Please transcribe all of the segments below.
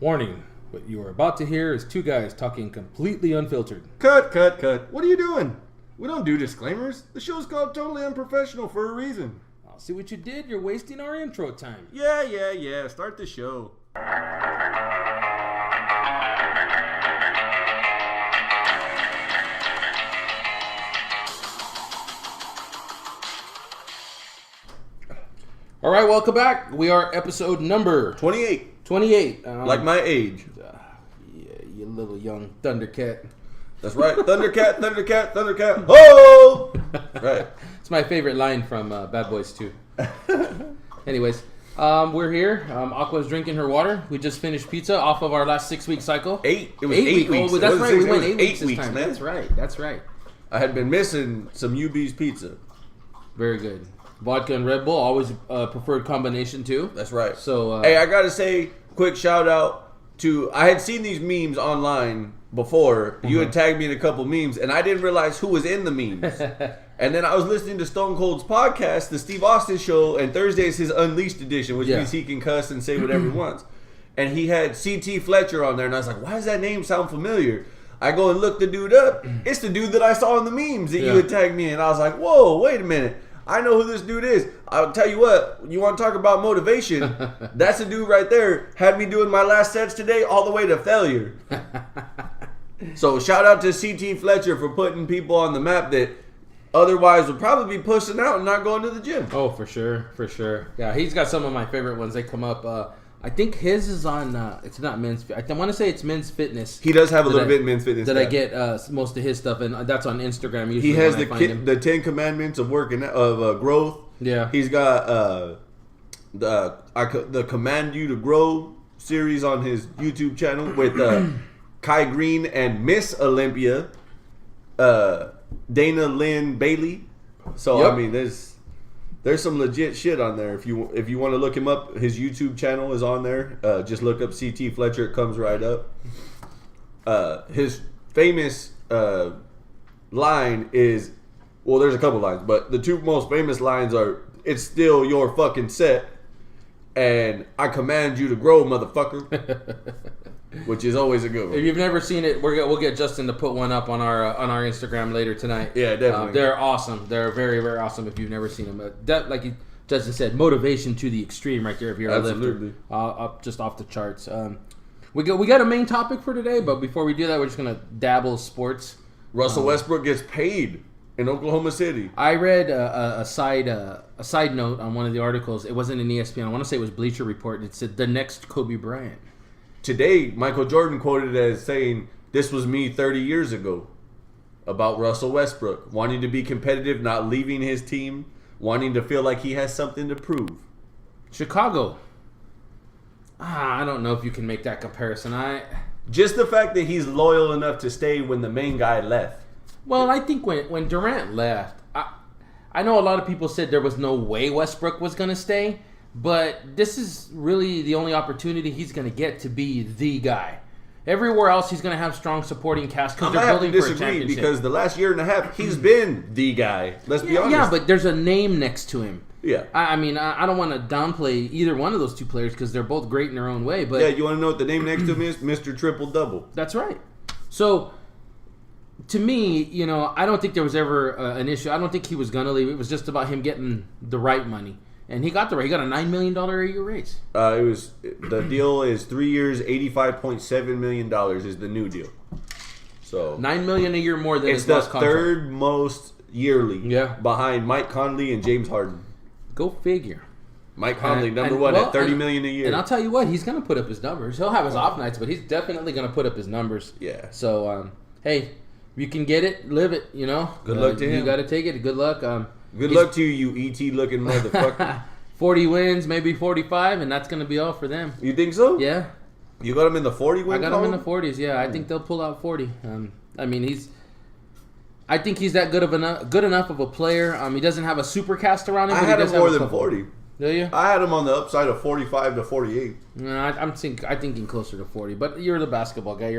Warning, what you are about to hear is two guys talking completely unfiltered. Cut. What are you doing? We don't do disclaimers. The show's called Totally Unprofessional for a reason. I'll see what you did. You're wasting our intro time. Yeah. Start the show. All right, welcome back. We are episode number 28. 28. Like my age. Yeah, you little young Thundercat. That's right. Thundercat. Ho! Right. It's my favorite line from Bad Boys 2. Anyways, we're here. Aqua's drinking her water. We just finished pizza off of our last 6-week cycle. It was 8 weeks. Oh, that's right. We went 8 weeks this time. Man. That's right. I had been missing some UB's pizza. Very good. Vodka and Red Bull, always preferred combination too. That's right. So, hey, I gotta say, quick shout out to, I had seen these memes online before. You had tagged me in a couple memes, and I didn't realize who was in the memes. And then I was listening to Stone Cold's podcast, the Steve Austin show, and Thursday is his Unleashed edition, which means he can cuss and say whatever he wants. And he had C.T. Fletcher on there, and I was like, why does that name sound familiar? I go and look the dude up. It's the dude that I saw in the memes that you had tagged me in. I was like, whoa, wait a minute. I know who this dude is. I'll tell you what, you want to talk about motivation? That's a dude right there. Had me doing my last sets today all the way to failure. So shout out to C.T. Fletcher for putting people on the map that otherwise would probably be pushing out and not going to the gym. Oh, for sure. Yeah, he's got some of my favorite ones. They come up. I think his is on, it's not men's, I want to say it's Men's Fitness. He does have a little bit of Men's Fitness. I get most of his stuff, and that's on Instagram usually. He has the 10 Commandments of working, of growth. Yeah. He's got the Command You to Grow series on his YouTube channel with Kai Green and Miss Olympia, Dana Lynn Bailey. So, I mean, there's some legit shit on there. If you want to look him up, his YouTube channel is on there. Just look up C.T. Fletcher. It comes right up. His famous line is, well, there's a couple lines, but the two most famous lines are, "It's still your fucking set," and "I command you to grow, motherfucker," which is always a good one. If you've never seen it, we'll get Justin to put one up on our Instagram later tonight. Yeah, definitely. They're awesome. They're very, very awesome if you've never seen them. Like Justin said, motivation to the extreme right there if you're a lifter. Up just off the charts. We got a main topic for today, but before we do that, we're just gonna dabble sports. Russell Westbrook gets paid in Oklahoma City. I read a side note on one of the articles. It wasn't in ESPN. I want to say it was Bleacher Report. It said the next Kobe Bryant. Today, Michael Jordan quoted as saying, "This was me 30 years ago," about Russell Westbrook wanting to be competitive, not leaving his team, wanting to feel like he has something to prove. Chicago. I don't know if you can make that comparison. Just the fact that he's loyal enough to stay when the main guy left. Well, I think when Durant left, I know a lot of people said there was no way Westbrook was going to stay, but this is really the only opportunity he's going to get to be the guy. Everywhere else, he's going to have strong supporting cast because they're building for a championship. Because the last year and a half, he's been the guy. Let's be honest. Yeah, but there's a name next to him. Yeah. I mean, I don't want to downplay either one of those two players because they're both great in their own way. But yeah, you want to know what the name next to him is? Mr. Triple Double. That's right. So, to me, I don't think there was ever an issue. I don't think he was going to leave. It was just about him getting the right money. And he got a $9 million a year raise. The deal is 3 years, $85.7 million is the new deal. So $9 million a year more than his last contract. It's the third most yearly. Yeah. Behind Mike Conley and James Harden. Go figure. Mike Conley, number one at $30 million a year. And I'll tell you what, he's going to put up his numbers. He'll have his off nights, but he's definitely going to put up his numbers. Yeah. So, hey, if you can get it, live it, Good luck to him. You got to take it. Good luck. Good luck to you, E.T. looking motherfucker. 40 wins, maybe 45, and that's going to be all for them. You think so? Yeah. You got him in the 40 win? I got him in the 40s, yeah. I think they'll pull out 40. I mean, I think he's that good enough of a player. He doesn't have a super cast around him. I had him more than 40. Do you? I had him on the upside of 45 to 48. No, I'm thinking closer to 40. But you're the basketball guy.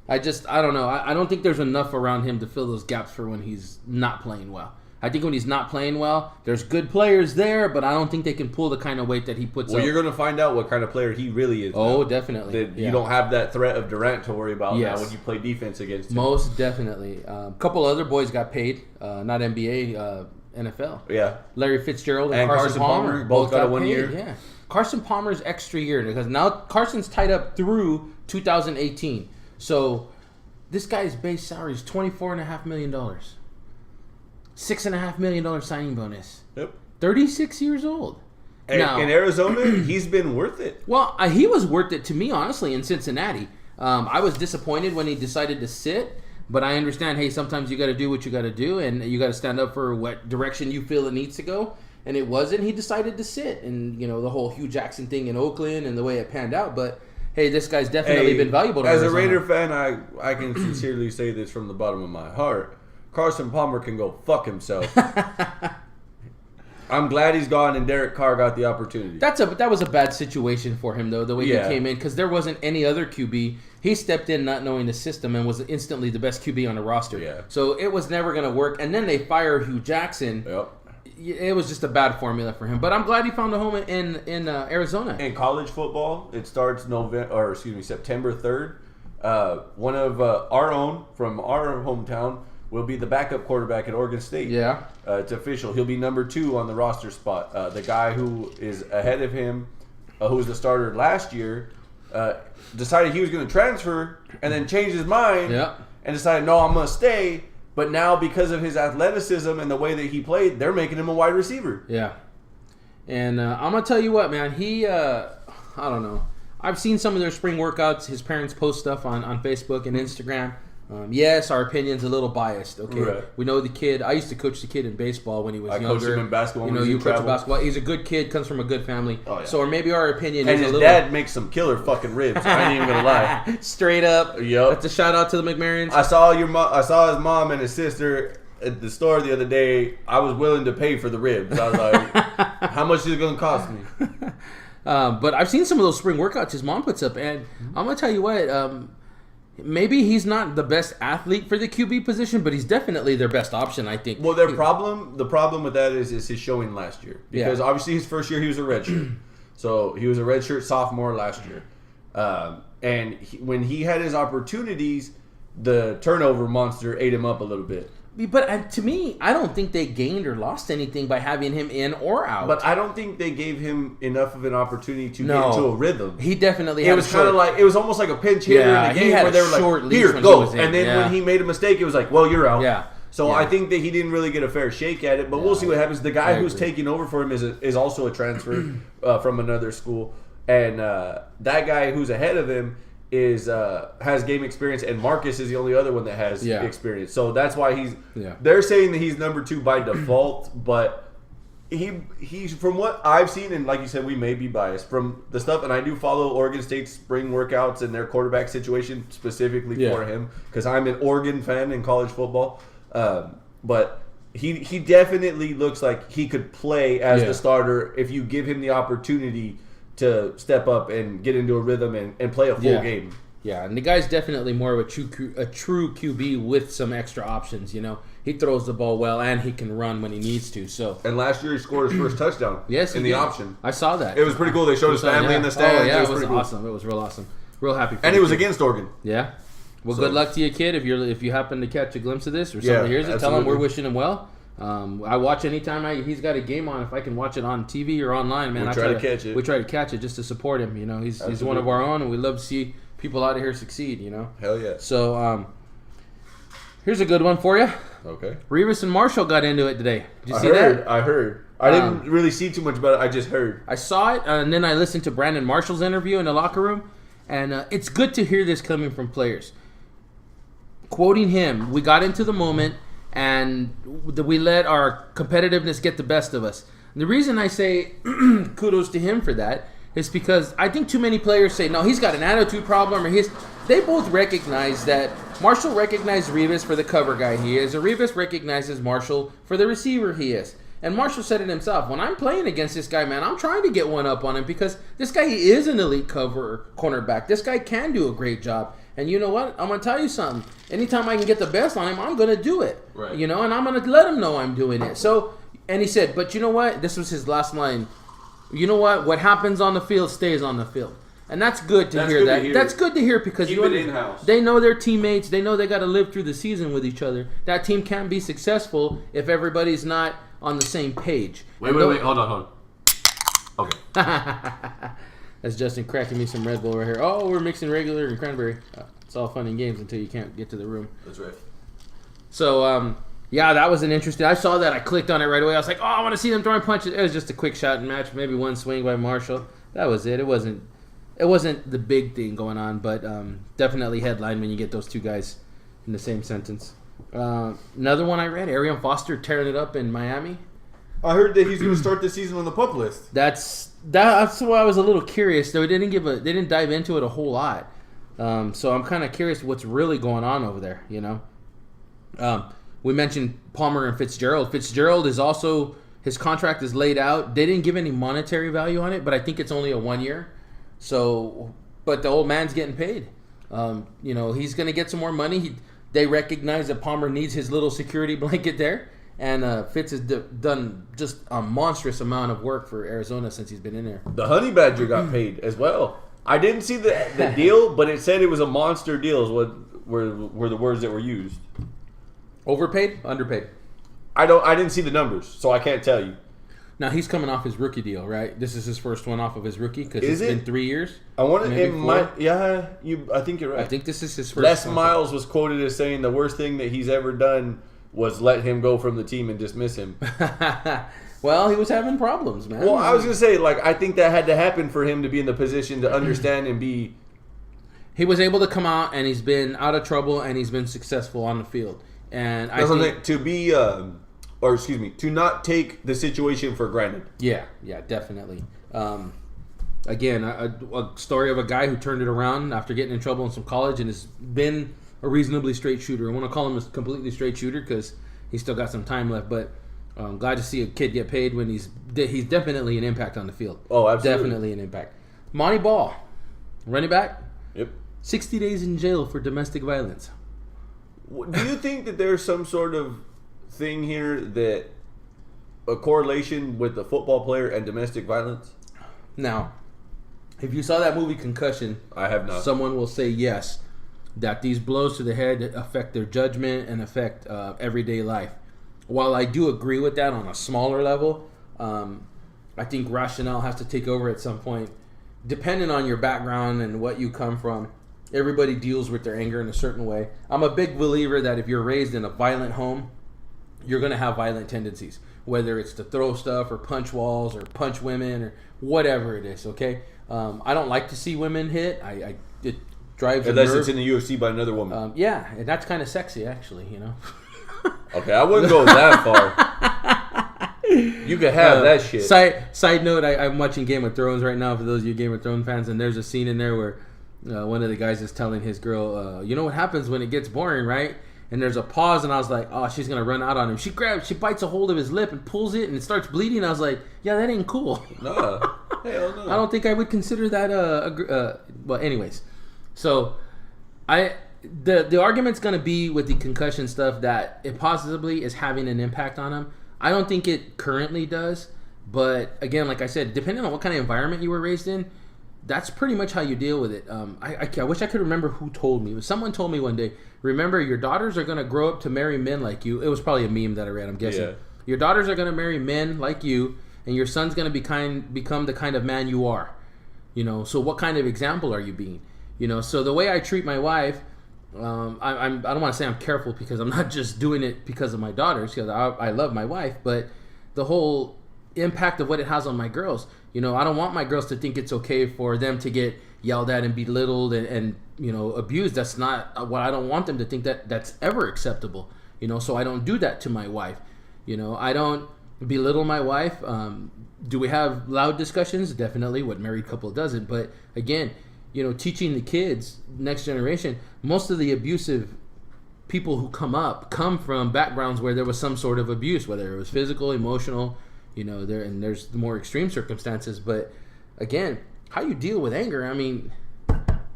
I don't know. I don't think there's enough around him to fill those gaps for when he's not playing well. I think when he's not playing well, there's good players there, but I don't think they can pull the kind of weight that he puts up. Well, you're going to find out what kind of player he really is. Oh, now. definitely. You don't have that threat of Durant to worry about Yes. now when you play defense against him. Most definitely. A couple other boys got paid, not NBA, NFL. Yeah. Larry Fitzgerald and, And Carson Palmer both got a paid. 1 year. Yeah. Carson Palmer's extra year because now Carson's tied up through 2018. So this guy's base salary is $24.5 million. $6.5 million signing bonus. Yep. 36 years old. And Now, in Arizona, he's been worth it. well, he was worth it to me, honestly, in Cincinnati. I was disappointed when he decided to sit, but I understand, hey, sometimes you got to do what you got to do, and you got to stand up for what direction you feel it needs to go. And it wasn't. He decided to sit, and the whole Hugh Jackson thing in Oakland and the way it panned out. But hey, this guy's definitely been valuable to As Arizona. a Raider fan, I can sincerely say this from the bottom of my heart. Carson Palmer can go fuck himself. I'm glad he's gone and Derek Carr got the opportunity. That was a bad situation for him, though, the way Yeah. he came in, because there wasn't any other QB. He stepped in not knowing the system and was instantly the best QB on the roster. Yeah. So it was never going to work. And then they fire Hugh Jackson. Yep. It was just a bad formula for him. But I'm glad he found a home in Arizona. In college football, it starts September 3rd. One of our own from our hometown will be the backup quarterback at Oregon State. Yeah. It's official. He'll be number 2 on the roster spot. The guy who is ahead of him, who was the starter last year, decided he was going to transfer and then changed his mind and decided, no, I'm going to stay. But now, because of his athleticism and the way that he played, they're making him a wide receiver. Yeah. And I'm going to tell you what, man. I don't know. I've seen some of their spring workouts. His parents post stuff on Facebook and Instagram. Yes, our opinion's a little biased. Okay, Right. We know the kid. I used to coach the kid in baseball when he was younger. I coached him in basketball. You coach him basketball. He's a good kid, comes from a good family. Oh, yeah. So, or maybe our opinion And is a his little. dad makes some killer fucking ribs. I ain't even gonna lie. Straight up. Yep. That's a shout out to the McMarins. I saw his mom and his sister at the store the other day. I was willing to pay for the ribs. I was like, how much is it gonna cost me? But I've seen some of those spring workouts his mom puts up, and I'm gonna tell you what. Maybe he's not the best athlete for the QB position, but he's definitely their best option, I think. Well, the problem with that is his showing last year. Because obviously his first year he was a redshirt. So he was a redshirt sophomore last year. When he had his opportunities, the turnover monster ate him up a little bit. But to me, I don't think they gained or lost anything by having him in or out. But I don't think they gave him enough of an opportunity to get into a rhythm. He definitely It was kind of like, it was almost like a pinch hitter in the game where they were like, here, go. And then when he made a mistake, it was like, well, you're out. Yeah. So I think that he didn't really get a fair shake at it, but we'll see what happens. The guy who's taking over for him is also a transfer from another school. And that guy who's ahead of him has game experience, and Marcus is the only other one that has experience. So that's why they're saying that he's number 2 by default, but he's from what I've seen, and like you said, we may be biased from the stuff, and I do follow Oregon State's spring workouts and their quarterback situation specifically for him because I'm an Oregon fan in college football. But he definitely looks like he could play as the starter if you give him the opportunity to step up and get into a rhythm and play a full game. Yeah, and the guy's definitely more of a true QB with some extra options. He throws the ball well and he can run when he needs to. So. And last year he scored his first touchdown. Yes, in the option. I saw that. It was pretty cool. They showed his family in the stands. Oh yeah, it was pretty awesome. Cool. It was real awesome. Real happy. And it was against Oregon. Yeah. Well, good luck to you, kid. If you happen to catch a glimpse of this or somebody hears it, tell him we're wishing him well. I watch anytime he's got a game on. If I can watch it on TV or online, man, we try to catch it. We try to catch it just to support him. He's one of our own, and we love to see people out of here succeed. Hell yeah. So here's a good one for you. Okay. Revis and Marshall got into it today. Did you see that? I heard. I didn't really see too much about it. I just heard. I saw it, and then I listened to Brandon Marshall's interview in the locker room, and it's good to hear this coming from players. Quoting him, we got into the moment, and we let our competitiveness get the best of us. And the reason I say kudos to him for that is because I think too many players say, no, he's got an attitude problem, or they both recognize that Marshall recognized Revis for the cover guy he is, or Revis recognizes Marshall for the receiver he is. And Marshall said it himself. When I'm playing against this guy, man, I'm trying to get one up on him because this guy is an elite cornerback. This guy can do a great job. And you know what? I'm going to tell you something. Anytime I can get the best on him, I'm going to do it. Right. You know, and I'm going to let him know I'm doing it. So, and he said, but you know what? This was his last line. You know what? What happens on the field stays on the field. And that's good to hear that. That's good to hear because Keep it in-house. They know their teammates. They know they got to live through the season with each other. That team can't be successful if everybody's not on the same page. Wait. Hold on. Okay. That's Justin cracking me some Red Bull right here. Oh, we're mixing regular and cranberry. It's all fun and games until you can't get to the room. That's right. So, yeah, that was an interesting. I saw that. I clicked on it right away. I was like, oh, I want to see them throwing punches. It was just a quick shot and match. Maybe one swing by Marshall. That was it. It wasn't the big thing going on, but definitely headline when you get those two guys in the same sentence. Another one I read, Arian Foster tearing it up in Miami. I heard that he's going to start the season on the PUP list. That's why I was a little curious. They didn't dive into it a whole lot. So I'm kind of curious what's really going on over there. You know, we mentioned Palmer and Fitzgerald. Fitzgerald is also, his contract is laid out. They didn't give any monetary value on it, but I think it's only a 1 year. So, but the old man's getting paid. You know, he's going to get some more money. They recognize that Palmer needs his little security blanket there. And Fitz has done just a monstrous amount of work for Arizona since he's been in there. The Honey Badger got paid as well. I didn't see the deal, but it said it was a monster deal is what were the words that were used. Overpaid? Underpaid? I didn't see the numbers, so I can't tell you. Now, he's coming off his rookie deal, right? This is his first one off of his rookie because it's been 3 years. I think you're right. I think this is his first. Les Miles was quoted as saying the worst thing that he's ever done was let him go from the team and dismiss him. Well, he was having problems, man. Well, I was going to say, I think that had to happen for him to be in the position to understand and be... He was able to come out, and he's been out of trouble, and he's been successful on the field. And I think... to not take the situation for granted. Yeah, definitely. Again, a story of a guy who turned it around after getting in trouble in some college and has been a reasonably straight shooter. I want to call him a completely straight shooter because he's still got some time left, but I'm glad to see a kid get paid when he's definitely an impact on the field. Oh, absolutely. Definitely an impact. Monty Ball, running back. Yep. 60 days in jail for domestic violence. Do you think that there's some sort of thing here that a correlation with the football player and domestic violence? Now, if you saw that movie Concussion, I have not. Someone will say yes, that these blows to the head affect their judgment and affect everyday life. While I do agree with that on a smaller level, I think rationale has to take over at some point. Depending on your background and what you come from, everybody deals with their anger in a certain way. I'm a big believer that if you're raised in a violent home, you're going to have violent tendencies, whether it's to throw stuff or punch walls or punch women or whatever it is, okay? I don't like to see women hit. It drives unless it's in the UFC by another woman. Yeah, and that's kind of sexy, actually, you know? Okay, I wouldn't go that far. You could have that shit. Side note, I'm watching Game of Thrones right now, for those of you Game of Thrones fans, and there's a scene in there where one of the guys is telling his girl, you know what happens when it gets boring, right? And there's a pause, and I was like, oh, she's going to run out on him. She bites a hold of his lip and pulls it, and it starts bleeding. I was like, yeah, that ain't cool. No. Hell no. I don't think I would consider that well, anyways. So, the argument's going to be with the concussion stuff that it possibly is having an impact on him. I don't think it currently does, but again, like I said, depending on what kind of environment you were raised in, that's pretty much how you deal with it. I wish I could remember who told me. Someone told me one day, remember, your daughters are going to grow up to marry men like you. It was probably a meme that I read, I'm guessing. Yeah. Your daughters are going to marry men like you, and your son's going to become the kind of man you are. You know, so what kind of example are you being? You know, so the way I treat my wife, I don't want to say I'm careful because I'm not just doing it because of my daughters, because I love my wife, but the whole impact of what it has on my girls. You know, I don't want my girls to think it's okay for them to get yelled at and belittled and you know, abused. That's not what I don't want them to think that's ever acceptable. You know, so I don't do that to my wife. You know, I don't belittle my wife. Do we have loud discussions? Definitely. What married couple doesn't? But again, you know, teaching the kids, next generation, most of the abusive people who come from backgrounds where there was some sort of abuse, whether it was physical, emotional, there's more extreme circumstances. But again, how you deal with anger, I mean,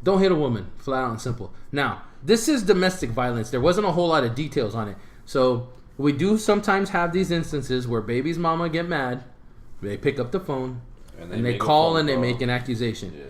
don't hit a woman, flat out and simple. Now, this is domestic violence. There wasn't a whole lot of details on it. So we do sometimes have these instances where baby's mama get mad, they pick up the phone, and they call and they make an accusation. Yeah.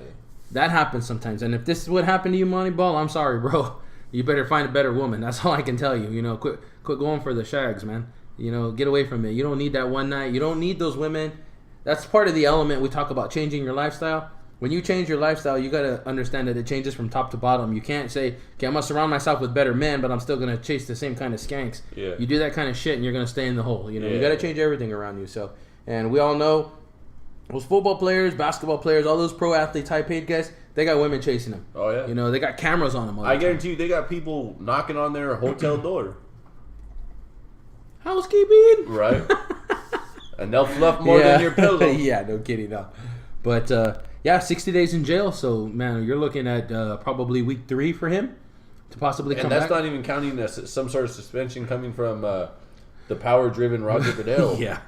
That happens sometimes. And if this is what happened to you, Moneyball, I'm sorry, bro. You better find a better woman. That's all I can tell you. Quit going for the shags, man. Get away from it. You don't need that one night. You don't need those women. That's part of the element we talk about, changing your lifestyle. When you change your lifestyle, you got to understand that it changes from top to bottom. You can't say, okay, I'm going to surround myself with better men, but I'm still going to chase the same kind of skanks. Yeah. You do that kind of shit and you're going to stay in the hole. You got to change everything around you. So, and we all know those football players, basketball players, all those pro athletes, high paid guys, they got women chasing them. Oh, yeah. They got cameras on them all the I time. guarantee you they got people knocking on their hotel door. Housekeeping. Right. And they'll fluff more than your pillow. Yeah, no kidding. No. But, 60 days in jail. So, man, you're looking at probably week 3 for him to possibly come back. And that's not even counting some sort of suspension coming from the power-driven Roger Goodell. Yeah.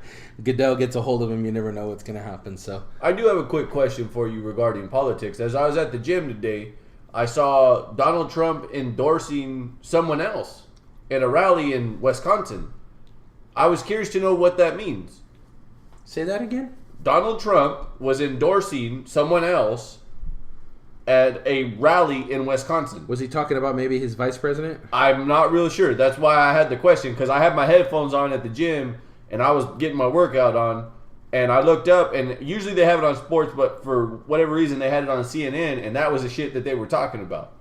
Goodell gets a hold of him. You never know what's going to happen. So I do have a quick question for you regarding politics. As I was at the gym today, I saw Donald Trump endorsing someone else at a rally in Wisconsin. I was curious to know what that means. Say that again? Donald Trump was endorsing someone else at a rally in Wisconsin. Was he talking about maybe his vice president? I'm not really sure. That's why I had the question, because I had my headphones on at the gym and I was getting my workout on, and I looked up, and usually they have it on sports, but for whatever reason they had it on CNN, and that was the shit that they were talking about.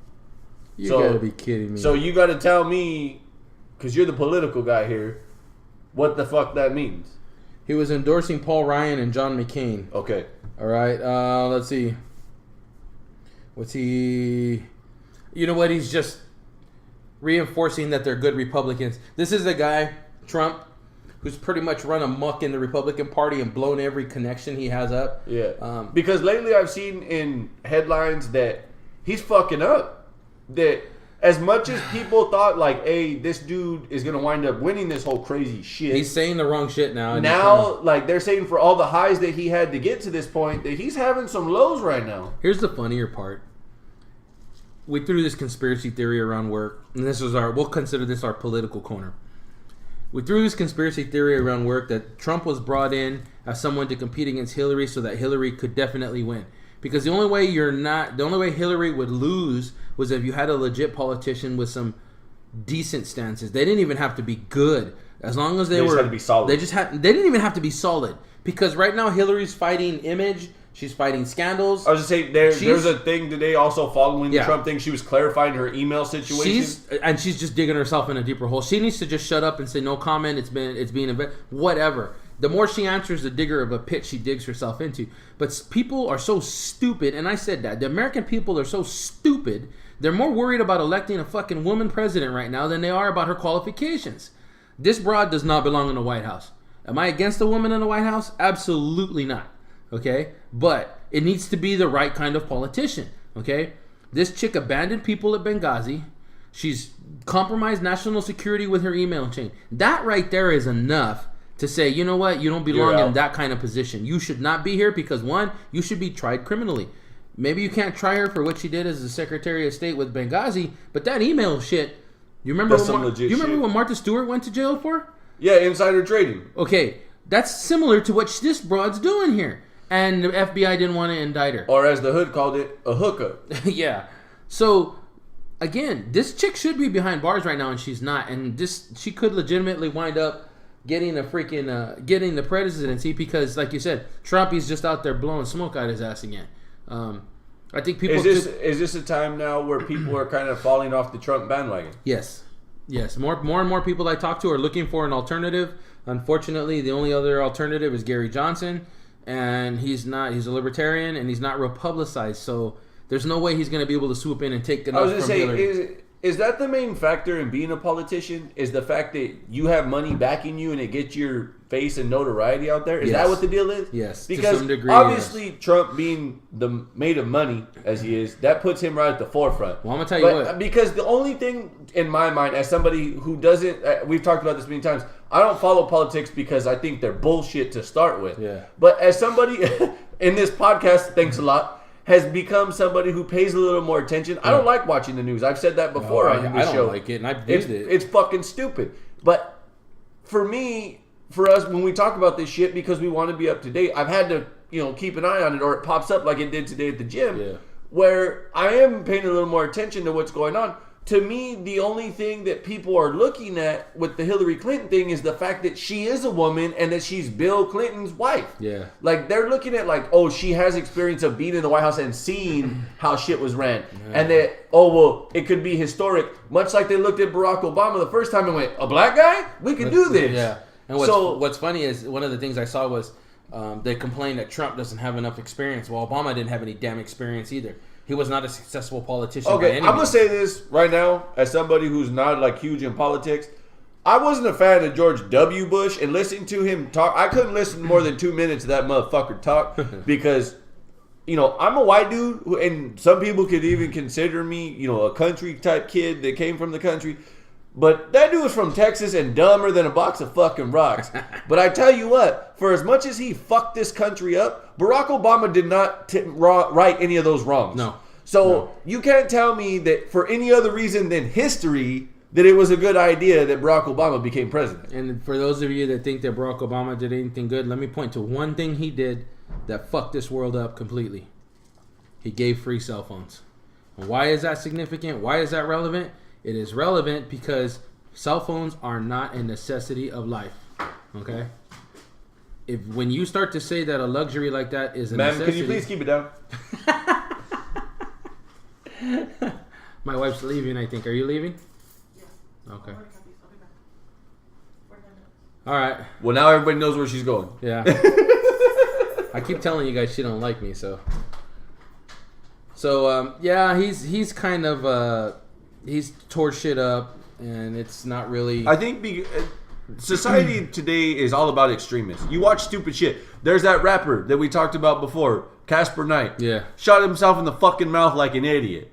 You gotta be kidding me. So you gotta tell me, because you're the political guy here, what the fuck that means. He was endorsing Paul Ryan and John McCain. Okay. All right. Let's see. What's he... You know what? He's just reinforcing that they're good Republicans. This is the guy, Trump, who's pretty much run amok in the Republican Party and blown every connection he has up. Yeah. Because lately I've seen in headlines that he's fucking up. That as much as people thought, like, hey, this dude is going to wind up winning this whole crazy shit. He's saying the wrong shit now. Now, like, they're saying for all the highs that he had to get to this point, that he's having some lows right now. Here's the funnier part. We threw this conspiracy theory around work, and we'll consider this our political corner. We threw this conspiracy theory around work that Trump was brought in as someone to compete against Hillary so that Hillary could definitely win. Because the only way Hillary would lose was if you had a legit politician with some decent stances. They didn't even have to be good. As long as they just had to be solid. They didn't even have to be solid. Because right now Hillary's fighting image. She's fighting scandals. I was just saying, there's a thing today also following the Trump thing. She was clarifying her email situation. She's just digging herself in a deeper hole. She needs to just shut up and say no comment. It's being whatever. The more she answers, the digger of a pit she digs herself into. But people are so stupid, and I said that. The American people are so stupid. They're more worried about electing a fucking woman president right now than they are about her qualifications. This broad does not belong in the White House. Am I against a woman in the White House? Absolutely not. Okay? But it needs to be the right kind of politician. Okay? This chick abandoned people at Benghazi. She's compromised national security with her email chain. That right there is enough to say, you know what? You don't belong in that kind of position. You should not be here because, one, you should be tried criminally. Maybe you can't try her for what she did as the Secretary of State with Benghazi, but that email shit, you remember what Martha Stewart went to jail for? Yeah, insider trading. Okay, that's similar to what this broad's doing here. And the FBI didn't want to indict her. Or as the hood called it, a hookup. Yeah. So, again, this chick should be behind bars right now, and she's not. And she could legitimately wind up getting getting the presidency because, like you said, Trump is just out there blowing smoke out his ass again. I think people... Is this a time now where people are kind of falling off the Trump bandwagon? Yes. More and more people I talk to are looking for an alternative. Unfortunately, the only other alternative is Gary Johnson. And he's a libertarian, and he's not real publicized, so there's no way he's going to be able to swoop in and take enough from Hillary. Is that the main factor in being a politician? Is the fact that you have money backing you and it gets your face and notoriety out there? Is Yes. that what the deal is? Yes, to Because some degree, obviously Trump being the made of money as he is, that puts him right at the forefront. Well, I'm gonna tell you what. Because the only thing in my mind, as somebody who doesn't, we've talked about this many times, I don't follow politics because I think they're bullshit to start with. Yeah. But as somebody in this podcast, thanks a lot, has become somebody who pays a little more attention. I don't like watching the news. I've said that before on this show. I don't like it, and I've used it. It's fucking stupid. But for me, for us, when we talk about this shit, because we want to be up to date, I've had to, keep an eye on it, or it pops up like it did today at the gym, where I am paying a little more attention to what's going on. To me, the only thing that people are looking at with the Hillary Clinton thing is the fact that she is a woman and that she's Bill Clinton's wife. Yeah. Like, they're looking at, like, oh, she has experience of being in the White House and seeing how shit was ran. Yeah. And that, oh, well, it could be historic. Much like they looked at Barack Obama the first time and went, a black guy? We can do this. Yeah. And what's funny is one of the things I saw was they complained that Trump doesn't have enough experience. Well, Obama didn't have any damn experience either. He was not a successful politician. Okay, I'm gonna say this right now as somebody who's not like huge in politics. I wasn't a fan of George W. Bush, and listening to him talk, I couldn't listen more than 2 minutes of that motherfucker talk because, I'm a white dude, and some people could even consider me, a country type kid that came from the country. But that dude was from Texas and dumber than a box of fucking rocks. But I tell you what, for as much as he fucked this country up, Barack Obama did not right any of those wrongs. No. So you can't tell me that for any other reason than history that it was a good idea that Barack Obama became president. And for those of you that think that Barack Obama did anything good, let me point to one thing he did that fucked this world up completely. He gave free cell phones. And why is that significant? Why is that relevant? It is relevant because cell phones are not a necessity of life. Okay? When you start to say that a luxury like that is a necessity... Can you please keep it down? My wife's leaving, I think. Are you leaving? Yeah. Okay. All right. Well, now everybody knows where she's going. Yeah. I keep telling you guys she don't like me, so... So, yeah, he's kind of... He's tore shit up, and it's not really... I think society today is all about extremists. You watch stupid shit. There's that rapper that we talked about before, Casper Knight. Yeah. Shot himself in the fucking mouth like an idiot.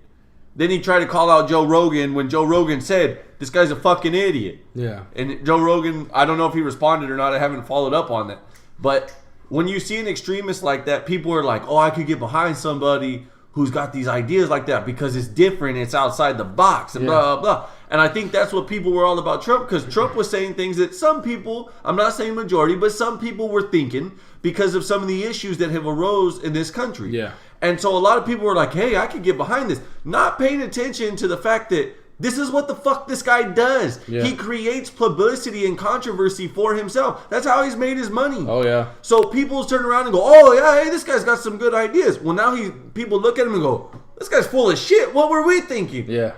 Then he tried to call out Joe Rogan when Joe Rogan said, this guy's a fucking idiot. Yeah. And Joe Rogan, I don't know if he responded or not. I haven't followed up on that. But when you see an extremist like that, people are like, oh, I could get behind somebody who's got these ideas like that because it's different, it's outside the box, and blah, blah, blah. And I think that's what people were all about Trump, because Trump was saying things that some people, I'm not saying majority, but some people were thinking because of some of the issues that have arose in this country. Yeah. And so a lot of people were like, hey, I could get behind this. Not paying attention to the fact that this is what the fuck this guy does. Yeah. He creates publicity and controversy for himself. That's how he's made his money. Oh, yeah. So people turn around and go, oh, yeah, hey, this guy's got some good ideas. Well, now people look at him and go, this guy's full of shit. What were we thinking? Yeah.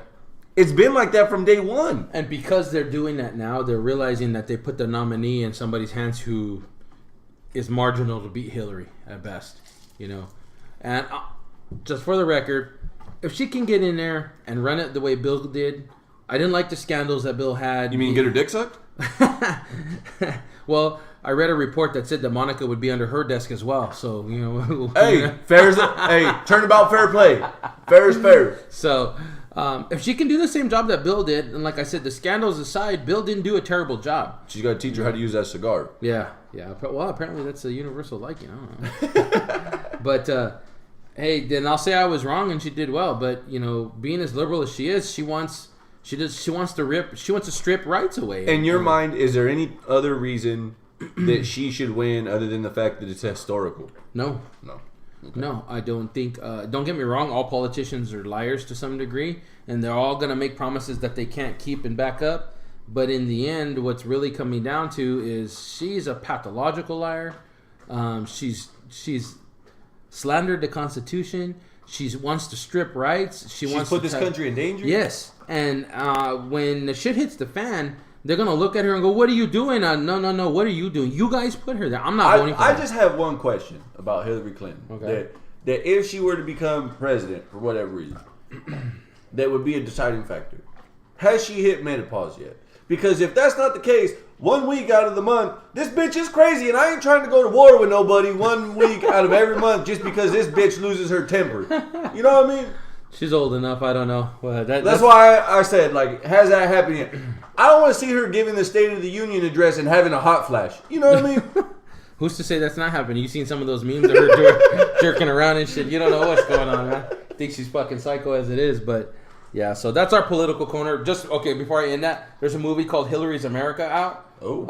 It's been like that from day one. And because they're doing that now, they're realizing that they put the nominee in somebody's hands who is marginal to beat Hillary at best. And just for the record, if she can get in there and run it the way Bill did, I didn't like the scandals that Bill had. You mean get her dick sucked? Well, I read a report that said that Monica would be under her desk as well. So, Hey, turnabout fair play. Fair is fair. So, if she can do the same job that Bill did, and like I said, the scandals aside, Bill didn't do a terrible job. She's got to teach her how to use that cigar. Yeah. Well, apparently that's a universal liking. I don't know. But, hey, then I'll say I was wrong and she did well. But being as liberal as she is, she wants to strip rights away. In your mind, is there any other reason that she should win other than the fact that it's historical? No. Okay. No, I don't think. Don't get me wrong. All politicians are liars to some degree, and they're all going to make promises that they can't keep and back up. But in the end, what's really coming down to is she's a pathological liar. She's slandered the Constitution. She wants to strip rights. She's wants put to this country in danger. Yes, and when the shit hits the fan, they're gonna look at her and go, "What are you doing?" No. What are you doing? You guys put her there. I'm not voting for her. I just have one question about Hillary Clinton. Okay. That if she were to become president for whatever reason, that would be a deciding factor. Has she hit menopause yet? Because if that's not the case, 1 week out of the month, this bitch is crazy, and I ain't trying to go to war with nobody 1 week out of every month just because this bitch loses her temper. You know what I mean? She's old enough. I don't know. Well, that's why I said, like, has that happened yet? I don't want to see her giving the State of the Union address and having a hot flash. You know what I mean? Who's to say that's not happening? You've seen some of those memes of her jerking around and shit. You don't know what's going on, man. I think she's fucking psycho as it is, but... Yeah, so that's our political corner. Just, okay, before I end that, there's a movie called Hillary's America out. Oh.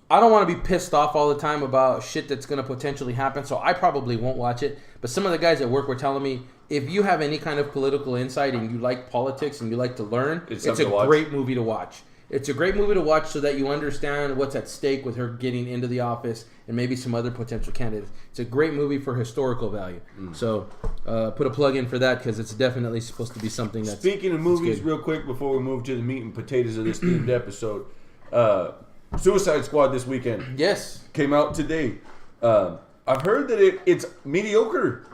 I don't want to be pissed off all the time about shit that's going to potentially happen, so I probably won't watch it. But some of the guys at work were telling me, if you have any kind of political insight and you like politics and you like to learn, it's a great movie to watch. It's a great movie to watch so that you understand what's at stake with her getting into the office and maybe some other potential candidates. It's a great movie for historical value. So put a plug in for that because it's definitely supposed to be something that's... Speaking of movies, real quick, before we move to the meat and potatoes of this themed episode, Suicide Squad this weekend. Yes. Came out today. I've heard that it's mediocre.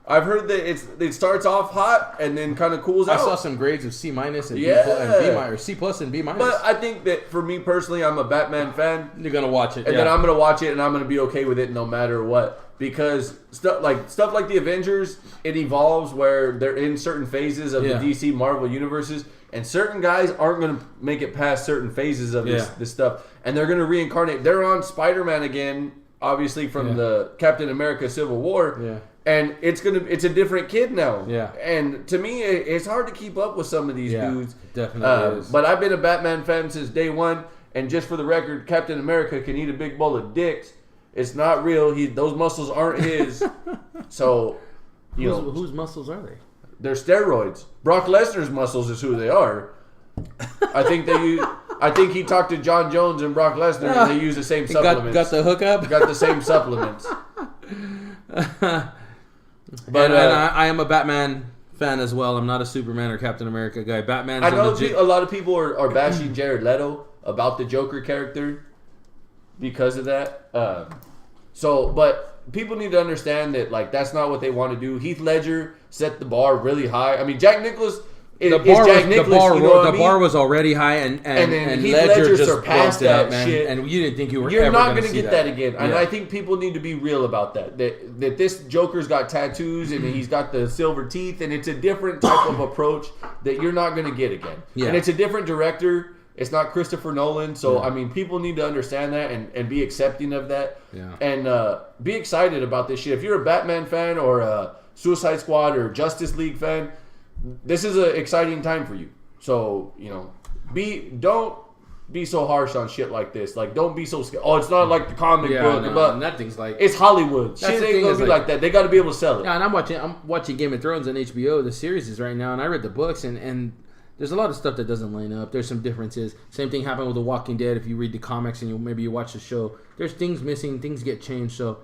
I've heard that it starts off hot and then kind of cools out. I saw some grades of C- and B- or C+ and B-. But I think that for me personally, I'm a Batman fan. You're gonna watch it, and then I'm gonna watch it, and I'm gonna be okay with it no matter what. Because stuff like the Avengers, it evolves where they're in certain phases of the DC Marvel universes, and certain guys aren't gonna make it past certain phases of this stuff, and they're gonna reincarnate. They're on Spider-Man again, obviously from the Captain America Civil War. Yeah. And it's a different kid now. Yeah. And to me, it's hard to keep up with some of these dudes. Definitely is. But I've been a Batman fan since day one. And just for the record, Captain America can eat a big bowl of dicks. It's not real. Those muscles aren't his. So, whose muscles are they? They're steroids. Brock Lesnar's muscles is who they are. I think he talked to John Jones and Brock Lesnar, and they use the same supplements. Got the hookup. Got the same supplements. But I am a Batman fan as well. I'm not a Superman or Captain America guy. Batman's I know a lot of people are bashing Jared Leto about the Joker character because of that. But people need to understand that that's not what they want to do. Heath Ledger set the bar really high. I mean, Jack Nicklaus the bar was already high, and Heath Ledger just surpassed that, that man. shit. And you didn't think you were You're ever not going to get that again. And I think people need to be real about that. That this Joker's got tattoos and he's got the silver teeth, and it's a different type of approach that you're not going to get again. Yeah. And it's a different director. It's not Christopher Nolan. So, I mean, people need to understand that and be accepting of that. Yeah. And be excited about this shit. If you're a Batman fan or a Suicide Squad or Justice League fan, this is an exciting time for you. So, don't be so harsh on shit like this. Like, don't be so scared. Oh, it's not like the comic book. But nothing's like... It's Hollywood. Shit ain't going to be like that. They got to be able to sell it. Yeah, and I'm watching Game of Thrones on HBO, the series is right now, and I read the books, and there's a lot of stuff that doesn't line up. There's some differences. Same thing happened with The Walking Dead. If you read the comics and maybe you watch the show, there's things missing, things get changed. So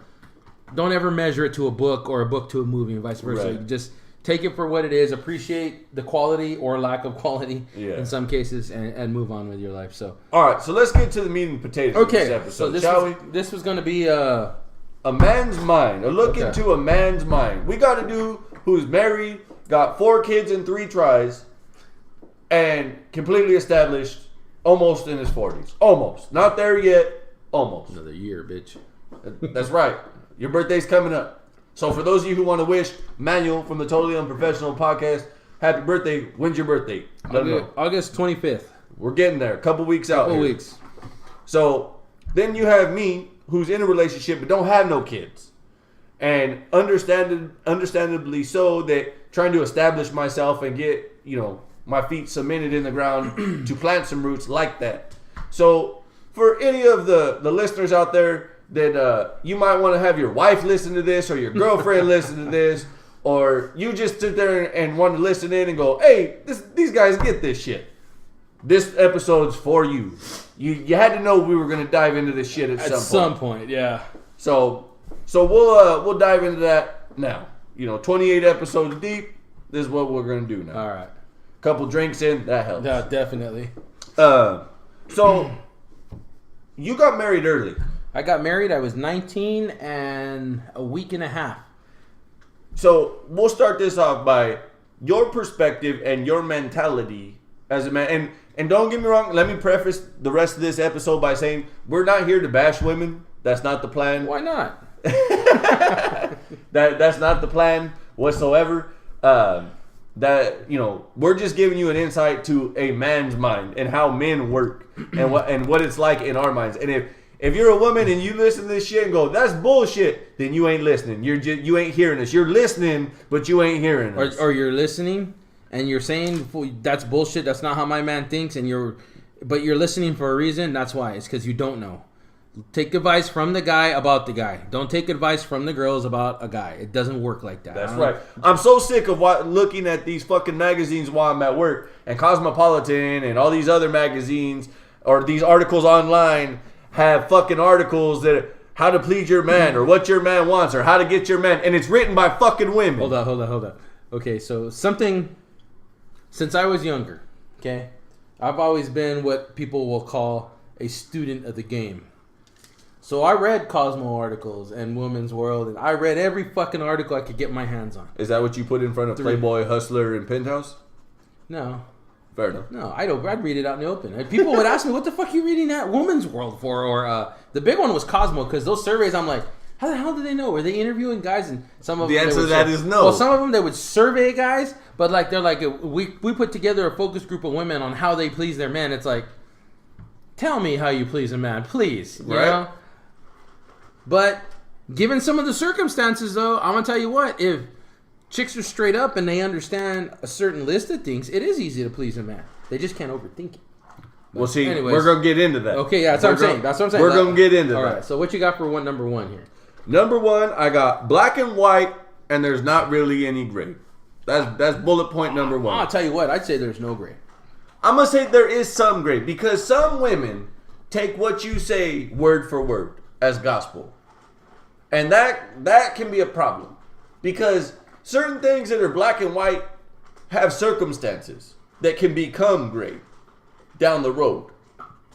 don't ever measure it to a book or a book to a movie and vice versa. Right. Just take it for what it is. Appreciate the quality or lack of quality in some cases, and move on with your life. So, all right. So let's get to the meat and potatoes of this episode, shall we? This was going to be a man's mind. A look into a man's mind. We got to do who's married, got 4 kids in 3 tries, and completely established, almost in his 40s. Almost. Not there yet. Almost. Another year, bitch. That's right. Your birthday's coming up. So for those of you who want to wish Manuel from the Totally Unprofessional Podcast happy birthday, when's your birthday? August 25th. We're getting there. A couple weeks out. Couple weeks. So then you have me, who's in a relationship but don't have no kids. And understandably so, that trying to establish myself and get, my feet cemented in the ground to plant some roots like that. So for any of the listeners out there that you might want to have your wife listen to this, or your girlfriend listen to this, or you just sit there and want to listen in and go, hey, these guys get this shit. This episode's for you. You had to know we were going to dive into this shit at some point. Yeah. So we'll dive into that now. 28 episodes deep. This is what we're going to do now. All right. Couple drinks in, that helps. Yeah, definitely. So you got married early. I got married. I was 19 and a week and a half. So we'll start this off by your perspective and your mentality as a man. And don't get me wrong. Let me preface the rest of this episode by saying we're not here to bash women. That's not the plan. Why not? That's not the plan whatsoever. That we're just giving you an insight to a man's mind and how men work and what it's like in our minds. And if you're a woman and you listen to this shit and go, that's bullshit, then you ain't listening. You ain't hearing us. You're listening, but you ain't hearing us. Or you're listening and you're saying that's bullshit. That's not how my man thinks. But you're listening for a reason. That's why. It's because you don't know. Take advice from the guy about the guy. Don't take advice from the girls about a guy. It doesn't work like that. That's right. I'm so sick of looking at these fucking magazines while I'm at work, and Cosmopolitan and all these other magazines or these articles online have fucking articles that how to please your man or what your man wants or how to get your man, and it's written by fucking women. Hold on. Okay, so something since I was younger, okay, I've always been what people will call a student of the game. So I read Cosmo articles and Women's World, and I read every fucking article I could get my hands on. Is that what you put in front of Playboy, Hustler, and Penthouse? No. Fair enough. No, I'd read it out in the open. And people would ask me, what the fuck are you reading that Women's World for? Or the big one was Cosmo, because those surveys, I'm like, how the hell do they know? Were they interviewing guys? And some of the them, answer to that is no. Well, some of them, they would survey guys, but like they're like, we put together a focus group of women on how they please their men. It's like, tell me how you please a man, please. You know? But given some of the circumstances, though, I'm going to tell you what. If chicks are straight up and they understand a certain list of things, it is easy to please a man. They just can't overthink it. Well, see, we're going to get into that. Okay, yeah, that's what I'm saying. We're going to get into that. All right, so what you got for number one here? Number one, I got black and white, and there's not really any gray. That's bullet point number one. I'll tell you what, I'd say there's no gray. I'm going to say there is some gray, because some women take what you say word for word as gospel. And that can be a problem, because certain things that are black and white have circumstances that can become gray down the road.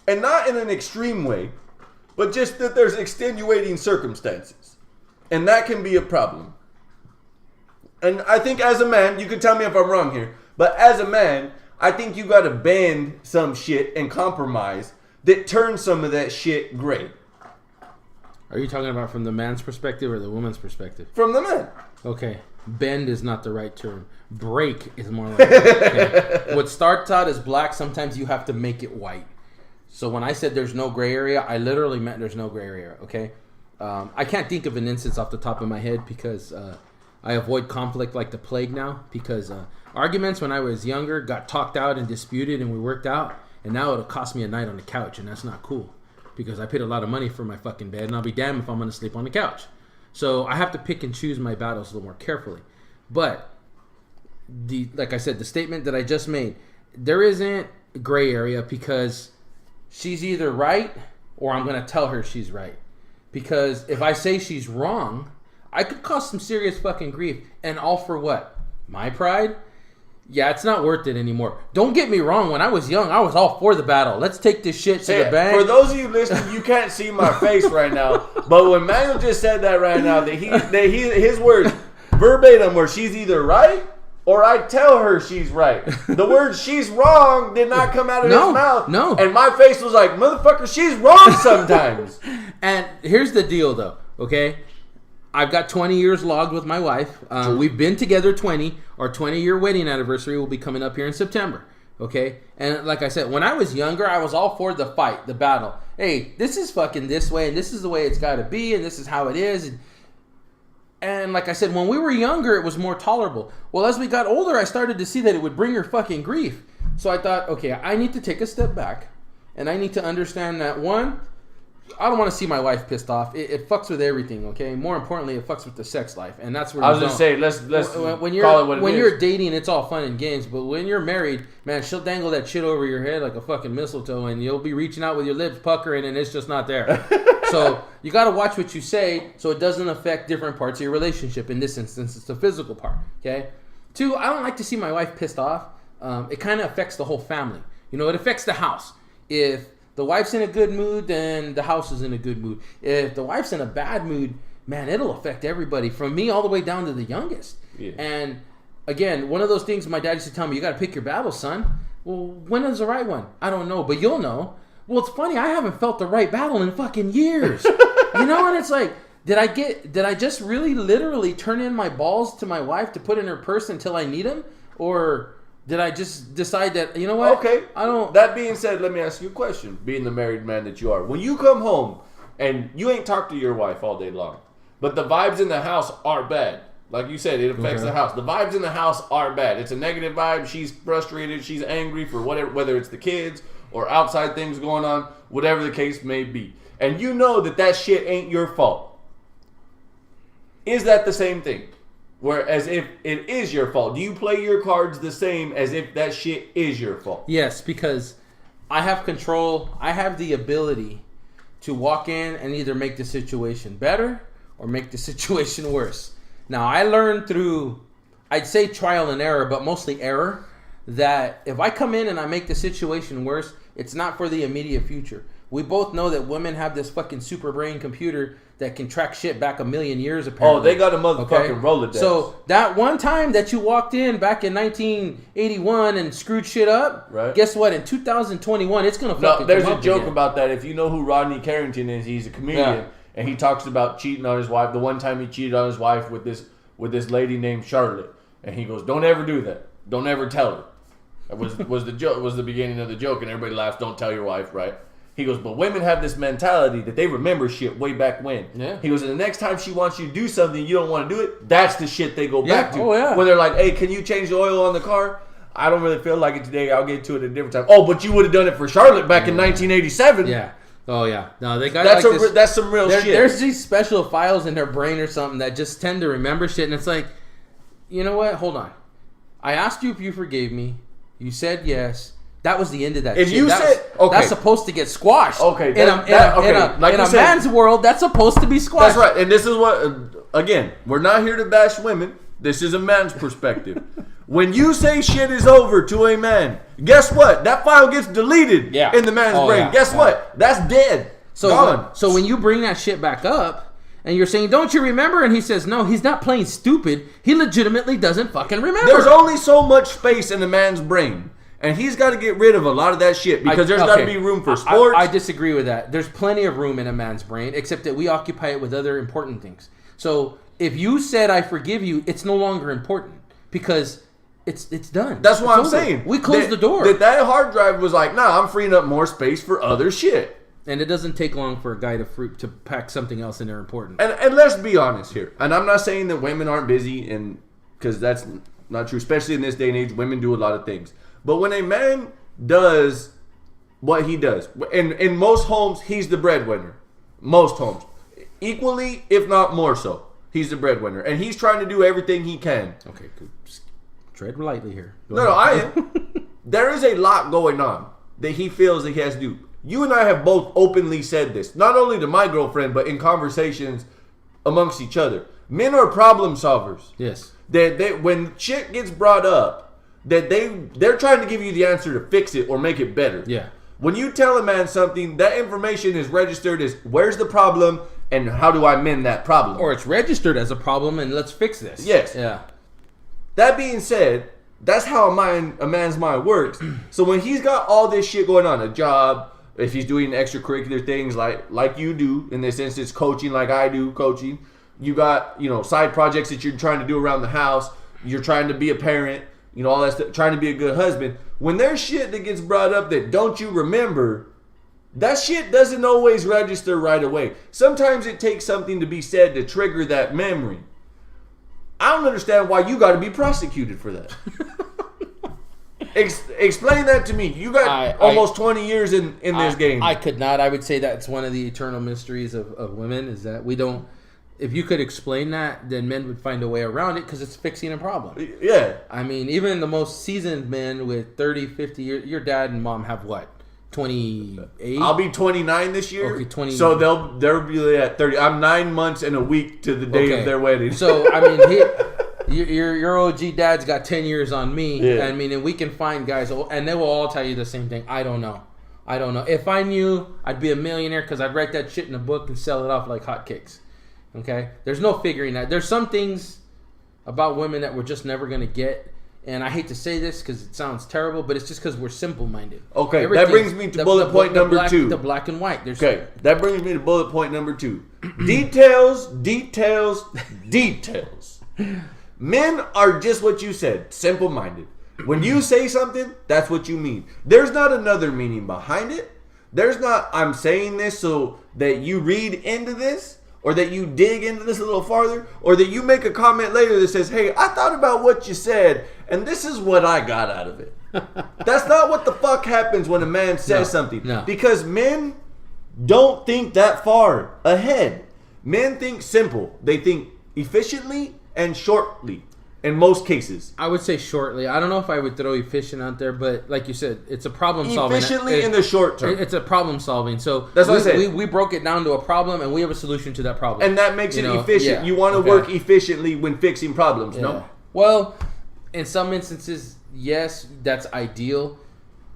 And not in an extreme way, but just that there's extenuating circumstances. And that can be a problem. And I think as a man, you can tell me if I'm wrong here, but as a man, I think you got to bend some shit and compromise that turns some of that shit gray. Are you talking about from the man's perspective or the woman's perspective? From the man. Okay. Bend is not the right term. Break is more like okay. What starts out as black, sometimes you have to make it white. So when I said there's no gray area, I literally meant there's no gray area, okay? I can't think of an instance off the top of my head because I avoid conflict like the plague now, because arguments when I was younger got talked out and disputed and we worked out, and now it'll cost me a night on the couch, and that's not cool. Because I paid a lot of money for my fucking bed, and I'll be damned if I'm going to sleep on the couch. So I have to pick and choose my battles a little more carefully. But, like I said, the statement that I just made, there isn't a gray area because she's either right or I'm going to tell her she's right. Because if I say she's wrong, I could cause some serious fucking grief. And all for what? My pride? Yeah, it's not worth it anymore. Don't get me wrong. When I was young, I was all for the battle. Let's take this shit to the bank. For those of you listening, you can't see my face right now. But when Manuel just said that right now, that his words verbatim were she's either right or I tell her she's right. The word she's wrong did not come out of his mouth. No. And my face was like, motherfucker, she's wrong sometimes. And here's the deal, though, okay? I've got 20 years logged with my wife. We've been together 20. Our 20-year wedding anniversary will be coming up here in September. Okay? And like I said, when I was younger, I was all for the fight, the battle. Hey, this is fucking this way, and this is the way it's got to be, and this is how it is. And like I said, when we were younger, it was more tolerable. Well, as we got older, I started to see that it would bring her fucking grief. So I thought, okay, I need to take a step back, and I need to understand that, one, I don't want to see my wife pissed off. It fucks with everything, okay? More importantly, it fucks with the sex life, and that's where I was going to say, let's when call it what it is. When you're dating, it's all fun and games, but when you're married, man, she'll dangle that shit over your head like a fucking mistletoe, and you'll be reaching out with your lips puckering, and it's just not there. So you got to watch what you say so it doesn't affect different parts of your relationship. In this instance, it's the physical part, okay? Two, I don't like to see my wife pissed off. It kind of affects the whole family. You know, it affects the house. If the wife's in a good mood, then the house is in a good mood. If the wife's in a bad mood, man, it'll affect everybody from me all the way down to the youngest. Yeah. And again, one of those things my dad used to tell me, you got to pick your battles, son. Well, when is the right one? I don't know, but you'll know. Well, it's funny. I haven't felt the right battle in fucking years. You know, and it's like, did I just really literally turn in my balls to my wife to put in her purse until I need them? Or did I just decide that, you know what? Okay. I don't. That being said, let me ask you a question. Being the married man that you are, when you come home and you ain't talked to your wife all day long, but the vibes in the house are bad. Like you said, it affects the house. The vibes in the house are bad. It's a negative vibe. She's frustrated. She's angry for whatever, whether it's the kids or outside things going on, whatever the case may be. And you know that shit ain't your fault. Is that the same thing? Whereas if it is your fault, do you play your cards the same as if that shit is your fault? Yes, because I have control. I have the ability to walk in and either make the situation better or make the situation worse. Now, I learned through, I'd say trial and error, but mostly error, that if I come in and I make the situation worse, it's not for the immediate future. We both know that women have this fucking super brain computer that can track shit back a million years, apparently. Oh, they got a motherfucking Rolodex. So that one time that you walked in back in 1981 and screwed shit up, right? Guess what? In 2021, it's going to fucking there's come a up joke again. about that. If you know who Rodney Carrington is, he's a comedian. Yeah. And he talks about cheating on his wife. The one time he cheated on his wife with this lady named Charlotte. And he goes, don't ever do that. Don't ever tell her. That was the joke, was the beginning of the joke, and everybody laughs, don't tell your wife, right? He goes, but women have this mentality that they remember shit way back when. Yeah. He goes, and the next time she wants you to do something you don't want to do it, that's the shit they go back to. Oh, yeah. When they're like, hey, can you change the oil on the car? I don't really feel like it today. I'll get to it at a different time. Oh, but you would have done it for Charlotte back in 1987. Yeah. Oh, yeah. No, they got that's some real shit. There's these special files in their brain or something that just tend to remember shit. And it's like, you know what? Hold on. I asked you if you forgave me. You said yes. That was the end of that if shit. You said, okay. That's supposed to get squashed. Okay. In a man's world, that's supposed to be squashed. That's right. And this is what, again, we're not here to bash women. This is a man's perspective. When you say shit is over to a man, guess what? That file gets deleted in the man's brain. Yeah. Guess what? That's dead. Gone. So when you bring that shit back up and you're saying, don't you remember? And he says, no, he's not playing stupid. He legitimately doesn't fucking remember. There's only so much space in a man's brain. And he's got to get rid of a lot of that shit because there's got to be room for sports. I disagree with that. There's plenty of room in a man's brain, except that we occupy it with other important things. So if you said, I forgive you, it's no longer important because it's done. That's what I'm saying. We closed the door. That hard drive was like, nah, I'm freeing up more space for other shit. And it doesn't take long for a guy to pack something else in there important. And let's be honest here. And I'm not saying that women aren't busy, and because that's not true. Especially in this day and age, women do a lot of things. But when a man does what he does, in most homes, he's the breadwinner. Most homes. Equally, if not more so. He's the breadwinner. And he's trying to do everything he can. Okay, good. Just tread lightly here. No, I am. There is a lot going on that he feels that he has to do. You and I have both openly said this. Not only to my girlfriend, but in conversations amongst each other. Men are problem solvers. Yes. That when shit gets brought up, that they're trying to give you the answer to fix it or make it better. Yeah. When you tell a man something, that information is registered as where's the problem and how do I mend that problem? Or it's registered as a problem and let's fix this. Yes. Yeah. That being said, that's how a man's mind works. So when he's got all this shit going on, a job, if he's doing extracurricular things like you do, in this instance, coaching like I do, coaching, you got, side projects that you're trying to do around the house, you're trying to be a parent, all that stuff, trying to be a good husband. When there's shit that gets brought up that don't you remember, that shit doesn't always register right away. Sometimes it takes something to be said to trigger that memory. I don't understand why you got to be prosecuted for that. Explain that to me. You got almost 20 years in this game. I could not. I would say that's one of the eternal mysteries of women is that we don't. If you could explain that, then men would find a way around it because it's fixing a problem. Yeah. I mean, even the most seasoned men with 30, 50 years, your dad and mom have what? 28? I'll be 29 this year. Okay, 20. So they'll be at 30. I'm 9 months and a week to the day of their wedding. So, I mean, your OG dad's got 10 years on me. Yeah. I mean, and we can find guys, and they will all tell you the same thing. I don't know. If I knew, I'd be a millionaire because I'd write that shit in a book and sell it off like hotcakes. Okay? There's no figuring that. There's some things about women that we're just never going to get and I hate to say this because it sounds terrible, but it's just because we're simple-minded. Okay, that brings me to bullet point number 2. The black and white. Okay, that brings me to bullet point number 2. Details, details, details. Men are just what you said, simple-minded. When you say something, that's what you mean. There's not another meaning behind it. There's not, I'm saying this so that you read into this, or that you dig into this a little farther, or that you make a comment later that says, hey, I thought about what you said, and this is what I got out of it. That's not what the fuck happens when a man says something. No. Because men don't think that far ahead. Men think simple. They think efficiently and shortly in most cases. I would say shortly. I don't know if I would throw efficient out there, but like you said, it's a problem solving. Efficiently in the short term. It's a problem solving. So that's what I said. We broke it down to a problem, and we have a solution to that problem. And that makes it efficient. Yeah. You want to work efficiently when fixing problems, no? Well, in some instances, yes, that's ideal.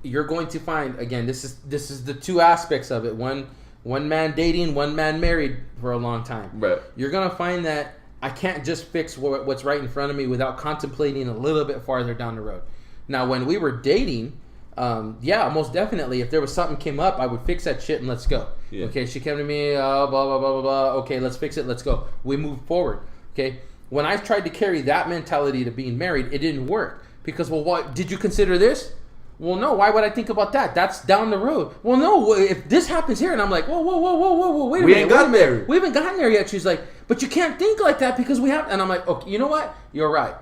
You're going to find, again, this is the two aspects of it. One man dating, one man married for a long time. Right. You're going to find that I can't just fix what's right in front of me without contemplating a little bit farther down the road. Now, when we were dating, most definitely, if there was something came up, I would fix that shit and let's go. Yeah. Okay, she came to me, blah, blah, blah, blah, blah. Okay, let's fix it, let's go. We move forward. Okay, when I tried to carry that mentality to being married, it didn't work. Because, well, what, did you consider this? Well, no, why would I think about that? That's down the road. Well, no, if this happens here, and I'm like, whoa, wait a minute. We ain't gotten there. We haven't gotten there yet. She's like, but you can't think like that because we have, and I'm like, okay, you know what? You're right.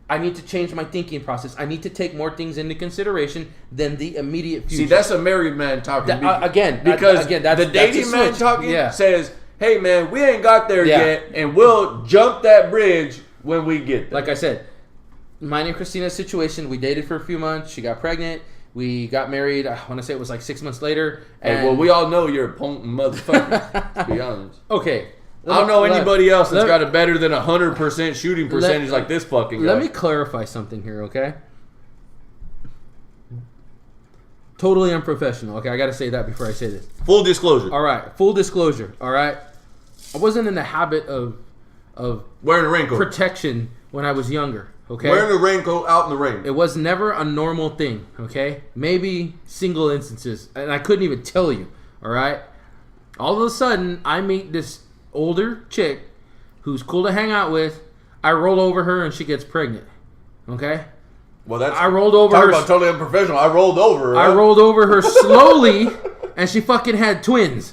I need to change my thinking process. I need to take more things into consideration than the immediate future. See, that's a married man talking. Because the dating man talking says, hey, man, we ain't got there yet, and we'll jump that bridge when we get there. Like I said, mine and Christina's situation, we dated for a few months. She got pregnant. We got married, I want to say it was like 6 months later. And well, we all know you're a punk motherfucker, to be honest. Okay. I don't know anybody else that's got a better than 100% shooting percentage like this fucking guy. Let me clarify something here, okay? Totally unprofessional, okay? I got to say that before I say this. Full disclosure. All right, full disclosure, all right? I wasn't in the habit of wearing a raincoat. Protection when I was younger, okay? Wearing a raincoat out in the rain. It was never a normal thing, okay? Maybe single instances, and I couldn't even tell you, all right? All of a sudden, I meet this older chick who's cool to hang out with. I roll over her and she gets pregnant. Okay? Well, that's I rolled over her. About totally unprofessional. I rolled over her. I rolled over her slowly and she fucking had twins.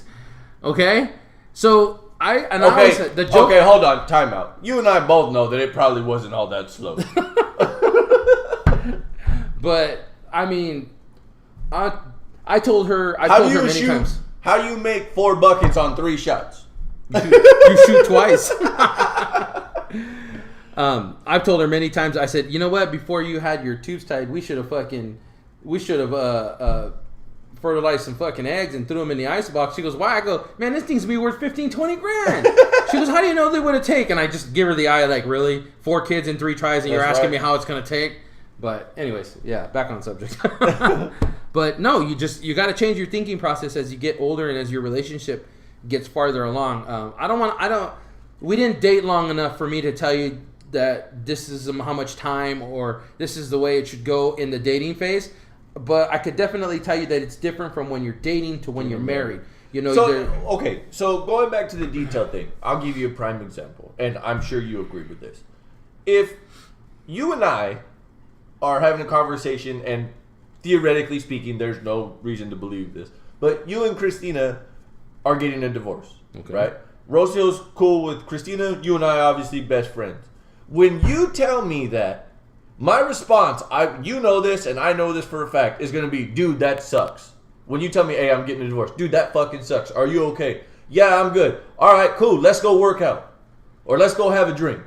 Okay? So I always said the joke. Okay, hold on. Time out. You and I both know that it probably wasn't all that slow. But I mean, I told her many times. How do you make 4 buckets on 3 shots? You shoot twice. I've told her many times. I said, you know what? Before you had your tubes tied, we should have fertilized some fucking eggs and threw them in the ice box. She goes, why? I go, man, this thing's gonna be worth 15-20 grand. She goes, how do you know they would have taken? And I just give her the eye, like, really? 4 kids in 3 tries, and you're asking me how it's gonna take? But anyways, yeah, back on subject. But no, you got to change your thinking process as you get older and as your relationship gets farther along. We didn't date long enough for me to tell you that this is how much time or this is the way it should go in the dating phase. But I could definitely tell you that it's different from when you're dating to when you're married. You know. So going back to the detail thing, I'll give you a prime example, and I'm sure you agree with this. If you and I are having a conversation, and theoretically speaking, there's no reason to believe this, but you and Christina are getting a divorce, right? Rocio's cool with Christina. You and I obviously best friends. When you tell me that, my response, you know this and I know this for a fact, is going to be, dude, that sucks. When you tell me, hey, I'm getting a divorce, dude, that fucking sucks. Are you okay? Yeah, I'm good. All right, cool. Let's go work out. Or let's go have a drink.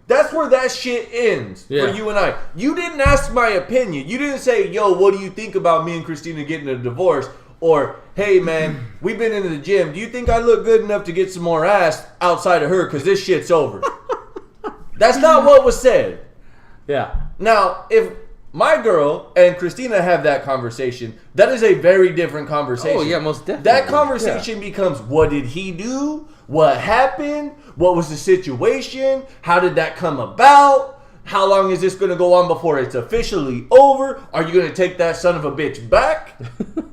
That's where that shit ends for you and I. You didn't ask my opinion. You didn't say, yo, what do you think about me and Christina getting a divorce? Or, hey, man, we've been into the gym. Do you think I look good enough to get some more ass outside of her because this shit's over? That's not what was said. Yeah. Now, if my girl and Christina have that conversation, that is a very different conversation. Oh, yeah, most definitely. That conversation becomes, what did he do? What happened? What was the situation? How did that come about? How long is this going to go on before it's officially over? Are you going to take that son of a bitch back?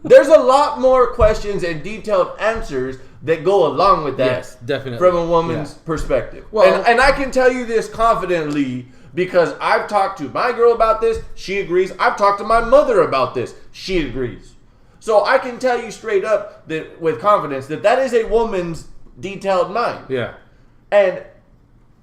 There's a lot more questions and detailed answers that go along with that. Yes, definitely. From a woman's perspective. Well, and I can tell you this confidently because I've talked to my girl about this. She agrees. I've talked to my mother about this. She agrees. So I can tell you straight up that with confidence that is a woman's detailed mind. Yeah. And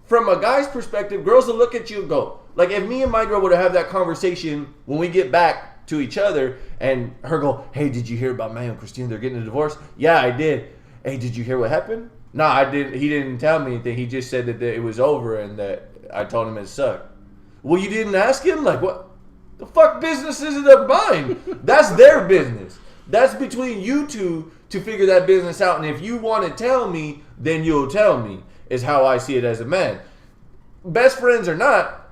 from a guy's perspective, girls will look at you and go, like if me and my girl were to have that conversation when we get back to each other and her go, hey, did you hear about Mayo and Christina? They're getting a divorce. Yeah, I did. Hey, did you hear what happened? No, I didn't. He didn't tell me anything. He just said that it was over and that I told him it sucked. Well, you didn't ask him? Like, what the fuck business is it of mine? That's their business. That's between you two to figure that business out. And if you want to tell me, then you'll tell me, is how I see it as a man. Best friends or not,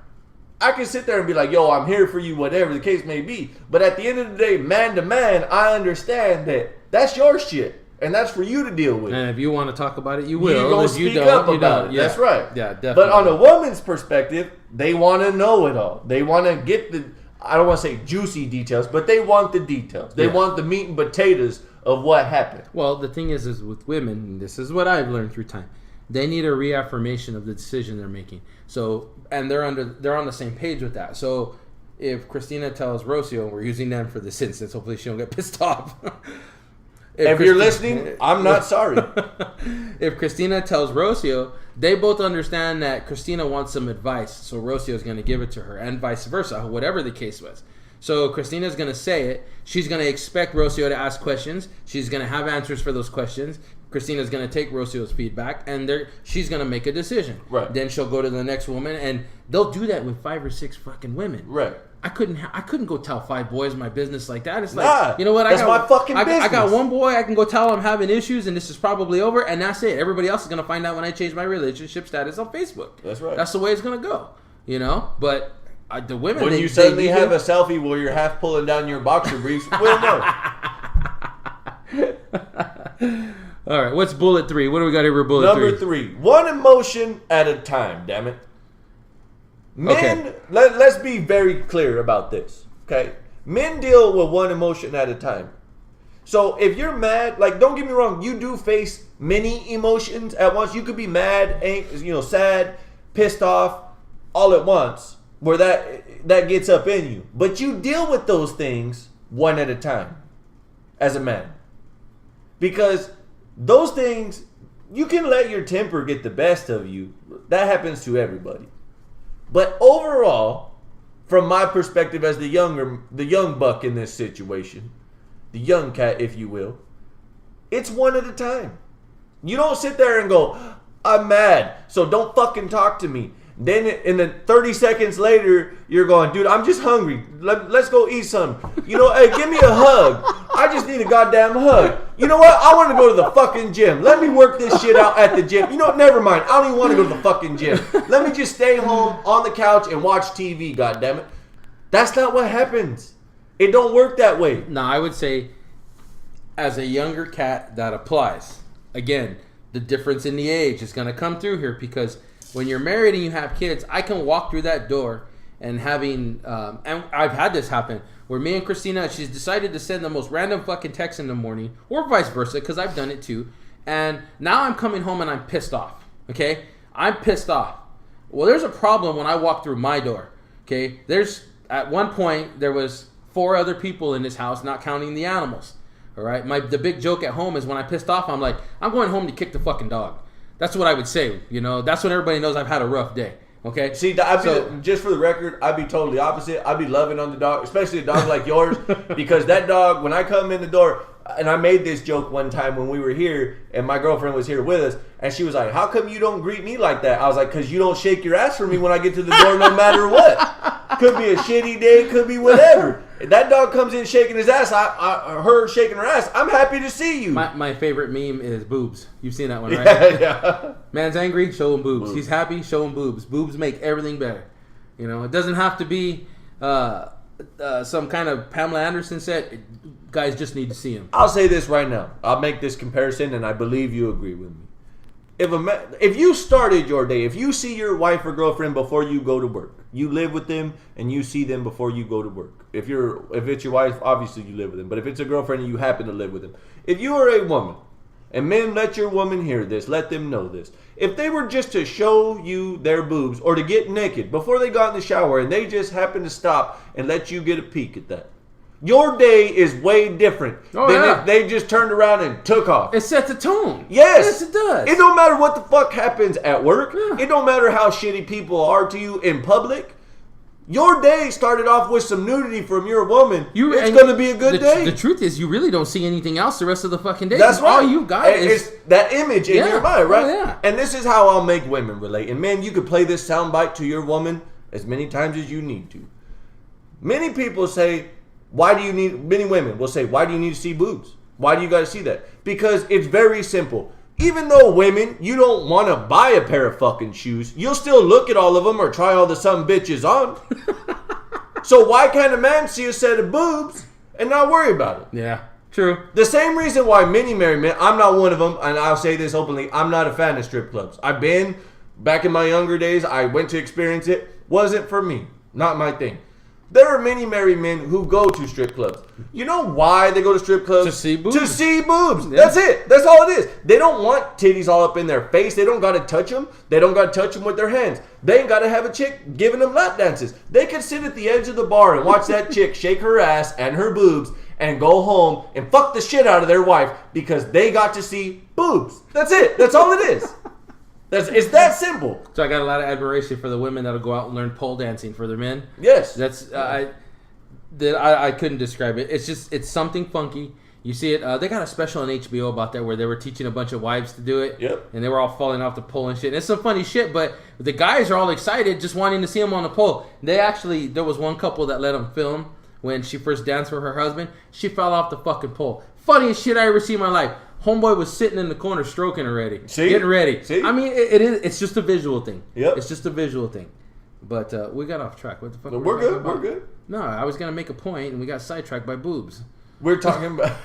I can sit there and be like, yo, I'm here for you, whatever the case may be. But at the end of the day, man to man, I understand that that's your shit. And that's for you to deal with. And if you want to talk about it, you will. You're going to speak up about it. Yeah. That's right. Yeah, definitely. But on a woman's perspective, they want to know it all. They want to get the, I don't want to say juicy details, but they want the details. They want the meat and potatoes of what happened. Well, the thing is with women, and this is what I've learned through time, they need a reaffirmation of the decision they're making. So, and they're on the same page with that. So, if Christina tells Rocio, and we're using them for this instance, hopefully she don't get pissed off. If you're listening, I'm not sorry. If Christina tells Rocio, they both understand that Christina wants some advice, so Rocio is going to give it to her, and vice versa, whatever the case was. So Christina's going to say it. She's going to expect Rocio to ask questions. She's going to have answers for those questions. Christina's going to take Rocio's feedback, and she's going to make a decision. Right. Then she'll go to the next woman, and they'll do that with 5 or 6 fucking women. Right. I couldn't go tell 5 boys my business like that. It's like, you know what? That's my fucking business. I got one boy I can go tell I'm having issues and this is probably over, and that's it. Everybody else is going to find out when I change my relationship status on Facebook. That's right. That's the way it's going to go, you know? But the women... When you suddenly have a selfie where you're half pulling down your boxer briefs, we'll know. All right, what's bullet 3? What do we got here for bullet 3? Number 3. One emotion at a time, damn it. Men, let's be very clear about this, okay? Men deal with one emotion at a time. So if you're mad, like, don't get me wrong, you do face many emotions at once. You could be mad, sad, pissed off, all at once, where that gets up in you. But you deal with those things one at a time as a man. Because those things, you can let your temper get the best of you. That happens to everybody. But overall, from my perspective as the young buck in this situation, the young cat, if you will, it's one at a time. You don't sit there and go, I'm mad, so don't fucking talk to me. Then in the 30 seconds later, you're going, dude, I'm just hungry. Let's go eat something. Hey, give me a hug. I just need a goddamn hug. You know what? I want to go to the fucking gym. Let me work this shit out at the gym. Never mind. I don't even want to go to the fucking gym. Let me just stay home on the couch and watch TV, goddammit. That's not what happens. It don't work that way. No, I would say as a younger cat, that applies. Again, the difference in the age is going to come through here because when you're married and you have kids, I can walk through that door and having, and I've had this happen, where me and Christina, she's decided to send the most random fucking text in the morning, or vice versa, because I've done it too, and now I'm coming home and I'm pissed off, okay? I'm pissed off. Well, there's a problem when I walk through my door, okay? At one point, there was 4 other people in this house, not counting the animals, all right? The big joke at home is when I'm pissed off, I'm like, I'm going home to kick the fucking dog. That's what I would say, That's when everybody knows I've had a rough day, okay? See, just for the record, I'd be totally opposite. I'd be loving on the dog, especially a dog like yours, because that dog, when I come in the door, and I made this joke one time when we were here, and my girlfriend was here with us, and she was like, how come you don't greet me like that? I was like, because you don't shake your ass for me when I get to the door no matter what. Could be a shitty day, could be whatever. If that dog comes in shaking his ass, her shaking her ass, I'm happy to see you. My favorite meme is boobs. You've seen that one, right? Yeah. Man's angry, show him boobs. He's happy, show him boobs. Boobs make everything better. It doesn't have to be some kind of Pamela Anderson set. Guys just need to see him. I'll say this right now. I'll make this comparison, and I believe you agree with me. If you started your day, if you see your wife or girlfriend before you go to work, You live with them and you see them before you go to work. If it's your wife, obviously you live with them. But if it's a girlfriend and you happen to live with them, if you are a woman, and men, let your woman hear this, let them know this. If they were just to show you their boobs or to get naked before they got in the shower and they just happen to stop and let you get a peek at that, your day is way different than if they just turned around and took off. It sets a tone. Yes, it does. It don't matter what the fuck happens at work. Yeah. It don't matter how shitty people are to you in public. Your day started off with some nudity from your woman. It's going to be a good day. The truth is, you really don't see anything else the rest of the fucking day. That's right. All you got is that image in your mind, right? Oh, yeah. And this is how I'll make women relate. And man, you could play this soundbite to your woman as many times as you need to. Many people say, many women will say, why do you need to see boobs? Why do you got to see that? Because it's very simple. Even though women, you don't want to buy a pair of fucking shoes, you'll still look at all of them or try all the some bitches on. So why can't a man see a set of boobs and not worry about it? Yeah, true. The same reason why many married men, I'm not one of them, and I'll say this openly, I'm not a fan of strip clubs. I've been, back in my younger days, I went to experience it. Wasn't for me. Not my thing. There are many married men who go to strip clubs. You know why they go to strip clubs? To see boobs. To see boobs. Yeah. That's it. That's all it is. They don't want titties all up in their face. They don't got to touch them. They don't got to touch them with their hands. They ain't got to have a chick giving them lap dances. They can sit at the edge of the bar and watch that chick shake her ass and her boobs and go home and fuck the shit out of their wife because they got to see boobs. That's it. That's all it is. It's that simple. So I got a lot of admiration for the women that'll go out and learn pole dancing for their men. Yes. That's I couldn't describe it. It's something funky. You see it. They got a special on HBO about that where they were teaching a bunch of wives to do it. Yep. And they were all falling off the pole and shit. And it's some funny shit, but the guys are all excited just wanting to see them on the pole. There was one couple that let them film when she first danced for her husband. She fell off the fucking pole. Funniest shit I ever seen in my life. Homeboy was sitting in the corner stroking already. See? Getting ready. See? I mean, it's just a visual thing. Yep. It's just a visual thing. But we got off track. What the fuck? We're good. We're good. No, I was going to make a point, and we got sidetracked by boobs. We're talking about...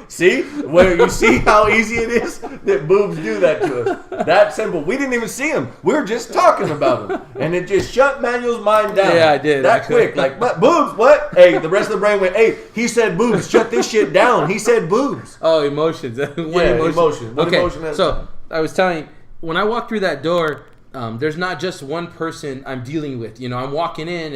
See? Where you see how easy it is that boobs do that to us. That simple. We didn't even see them. We were just talking about them. And it just shut Manuel's mind down. Yeah, I did. That quick. Like, but boobs, what? Hey, the rest of the brain went, hey, he said boobs. Shut this shit down. He said boobs. Oh, emotions. Emotion. What okay, emotion has so I was telling you, when I walk through that door, there's not just one person I'm dealing with. You know, I'm walking in,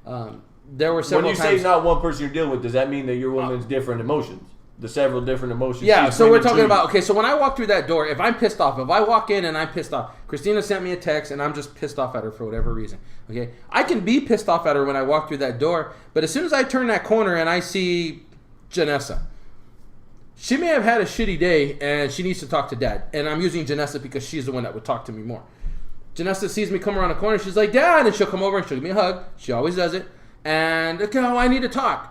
and there were several times... When you say not one person you're dealing with, does that mean that your woman's different emotions? The several different emotions. Yeah, so we're talking about, okay, so when I walk through that door, if I'm pissed off, if I walk in and I'm pissed off, Christina sent me a text and I'm just pissed off at her for whatever reason, okay? I can be pissed off at her when I walk through that door, but as soon as I turn that corner and I see Janessa, she may have had a shitty day and she needs to talk to Dad. And I'm using Janessa because she's the one that would talk to me more. Janessa sees me come around the corner, she's like, Dad, and she'll come over and she'll give me a hug. She always does it. And, okay, I need to talk.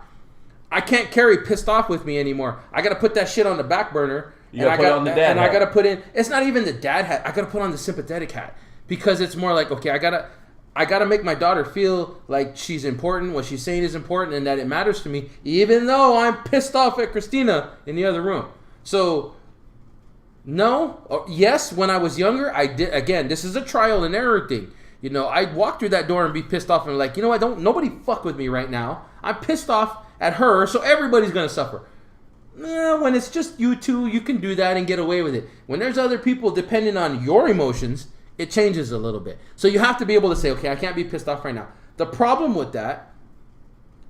I can't carry pissed off with me anymore. I got to put that shit on the back burner. You got to put on the dad hat. I got to put in, it's not even the dad hat. I got to put on the sympathetic hat because it's more like, okay, I got to make my daughter feel like she's important, what she's saying is important, and that it matters to me, even though I'm pissed off at Christina in the other room. So, yes, when I was younger, I did, again, this is a trial and error thing. You know, I'd walk through that door and be pissed off and like, you know what, nobody fuck with me right now. I'm pissed off at her, so everybody's going to suffer. When it's just you two, you can do that and get away with it. When there's other people depending on your emotions, it changes a little bit. So you have to be able to say, okay, I can't be pissed off right now. The problem with that,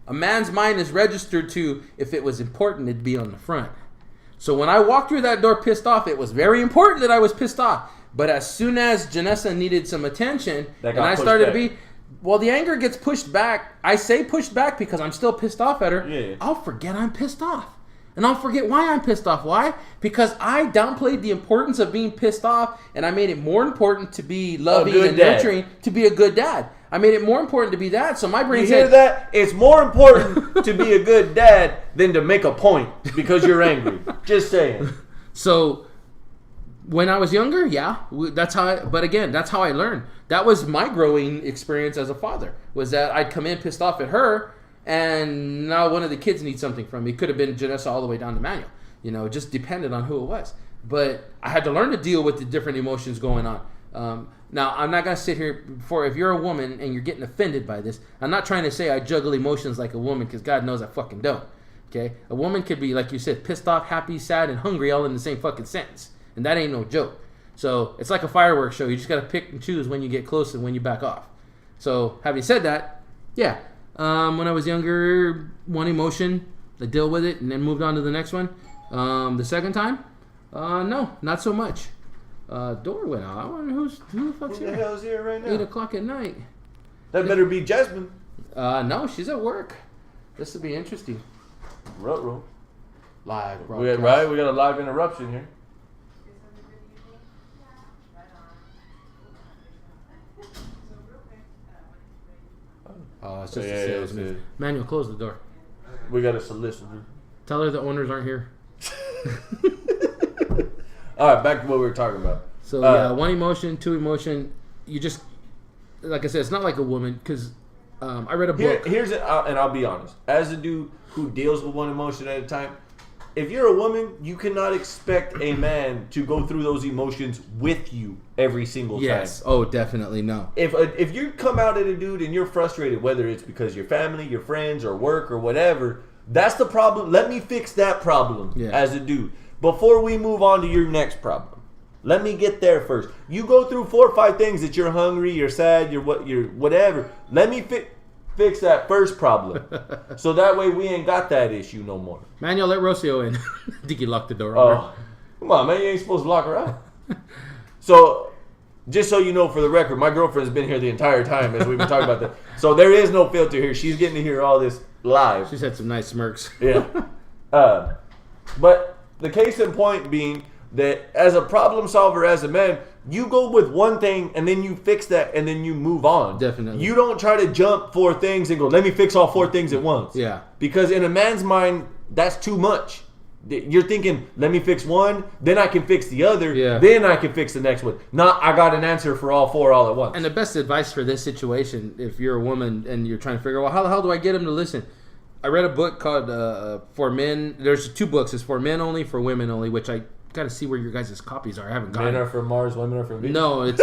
a man's mind is registered to, if it was important, it'd be on the front. So when I walked through that door pissed off, it was very important that I was pissed off. But as soon as Janessa needed some attention, and I started to be... Well, the anger gets pushed back. I say pushed back because I'm still pissed off at her. Yeah. I'll forget I'm pissed off. And I'll forget why I'm pissed off. Why? Because I downplayed the importance of being pissed off, and I made it more important to be loving and nurturing, to be a good dad. I made it more important to be that, so my brain said... You hear that? It's more important to be a good dad than to make a point because you're angry. Just saying. So... When I was younger, yeah, that's how but again, that's how I learned. That was my growing experience as a father, was that I'd come in pissed off at her, and now one of the kids needs something from me. It could have been Janessa all the way down to Manuel. You know, just depended on who it was. But I had to learn to deal with the different emotions going on. Now, I'm not going to sit here if you're a woman and you're getting offended by this, I'm not trying to say I juggle emotions like a woman because God knows I fucking don't. Okay? A woman could be, like you said, pissed off, happy, sad, and hungry all in the same fucking sentence. And that ain't no joke. So it's like a fireworks show. You just got to pick and choose when you get close and when you back off. So having said that, yeah. When I was younger, one emotion, I deal with it and then moved on to the next one. The second time, no, not so much. Door went out. I wonder who the fuck's Who here? the hell's here right now? 8 o'clock at night. That better be Jasmine. No, she's at work. This will be interesting. Ruh-roh. Live We broadcast. got a live interruption here. Oh, it's just Yeah, a yeah, salesman. it's Manuel, close the door. We got a solicitor. Tell her the owners aren't here. All right, back to what we were talking about. So yeah, one emotion, two emotion. You just, like I said, it's not like a woman because I read a book. Here's it, and I'll be honest. As a dude who deals with one emotion at a time, if you're a woman, you cannot expect a man to go through those emotions with you every single Yes. time. Oh, definitely no. If you come out at a dude and you're frustrated, whether it's because your family, your friends, or work, or whatever, that's the problem. Let me fix that problem as a dude before we move on to your next problem. Let me get there first. You go through 4 or 5 things that you're hungry, you're sad, you're whatever. Let me fix that first problem, so that way we ain't got that issue no more. Manuel, let Rocio in. I think you locked the door. Oh, come on, man! You ain't supposed to lock her out. So, just so you know, for the record, my girlfriend's been here the entire time as we've been talking about that. So there is no filter here. She's getting to hear all this live. She's had some nice smirks. Yeah. But the case in point being that as a problem solver, as a man, you go with one thing and then you fix that and then you move on. Definitely. You don't try to jump 4 things and go, let me fix all 4 things at once. Yeah. Because in a man's mind, that's too much. You're thinking, let me fix one, then I can fix the other, then I can fix the next one. Not, I got an answer for all 4 all at once. And the best advice for this situation, if you're a woman and you're trying to figure out, well, how the hell do I get him to listen? I read a book called For Men. There's 2 books. It's For Men Only, For Women Only, which I got to see where your guys' copies are. I haven't got Men it. are from Mars, women are from Venus. No, it's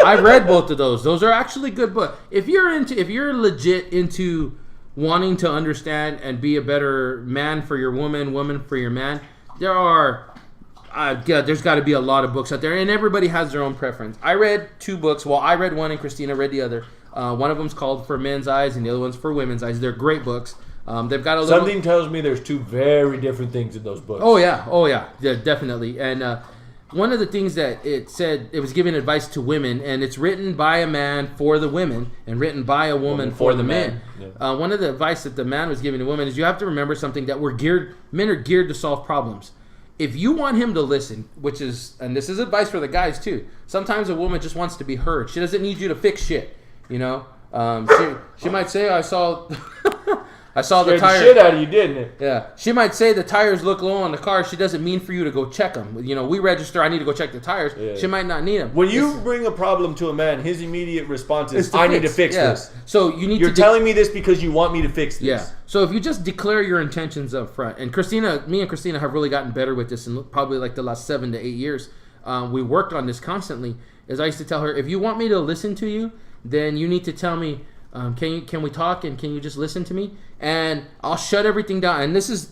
I read both of those. Those are actually good books. If you're legit into wanting to understand and be a better man for your woman for your man, there's got to be a lot of books out there, and everybody has their own preference. I read 2 books. Well, I read one, and Christina read the other. One of them's called For Men's Eyes, and the other one's For Women's Eyes. They're great books. They've got a little... Something tells me there's 2 very different things in those books. Oh yeah, definitely. And one of the things that it said, it was giving advice to women, and it's written by a man for the women and written by a woman for the men. Yeah. One of the advice that the man was giving to women is you have to remember something, that men are geared to solve problems. If you want him to listen, and this is advice for the guys too, sometimes a woman just wants to be heard. She doesn't need you to fix shit, you know? She might say, I saw the tire. Shit out of you, didn't it? Yeah. She might say the tires look low on the car. She doesn't mean for you to go check them. You know, we register, I need to go check the tires. Yeah. She might not need them. When you bring a problem to a man, his immediate response is, I need to fix this. So you're telling me this because you want me to fix this. Yeah. So if you just declare your intentions up front, and me and Christina have really gotten better with this in probably like the last 7 to 8 years. We worked on this constantly. As I used to tell her, if you want me to listen to you, then you need to tell me, can we talk, and can you just listen to me? And I'll shut everything down. And this is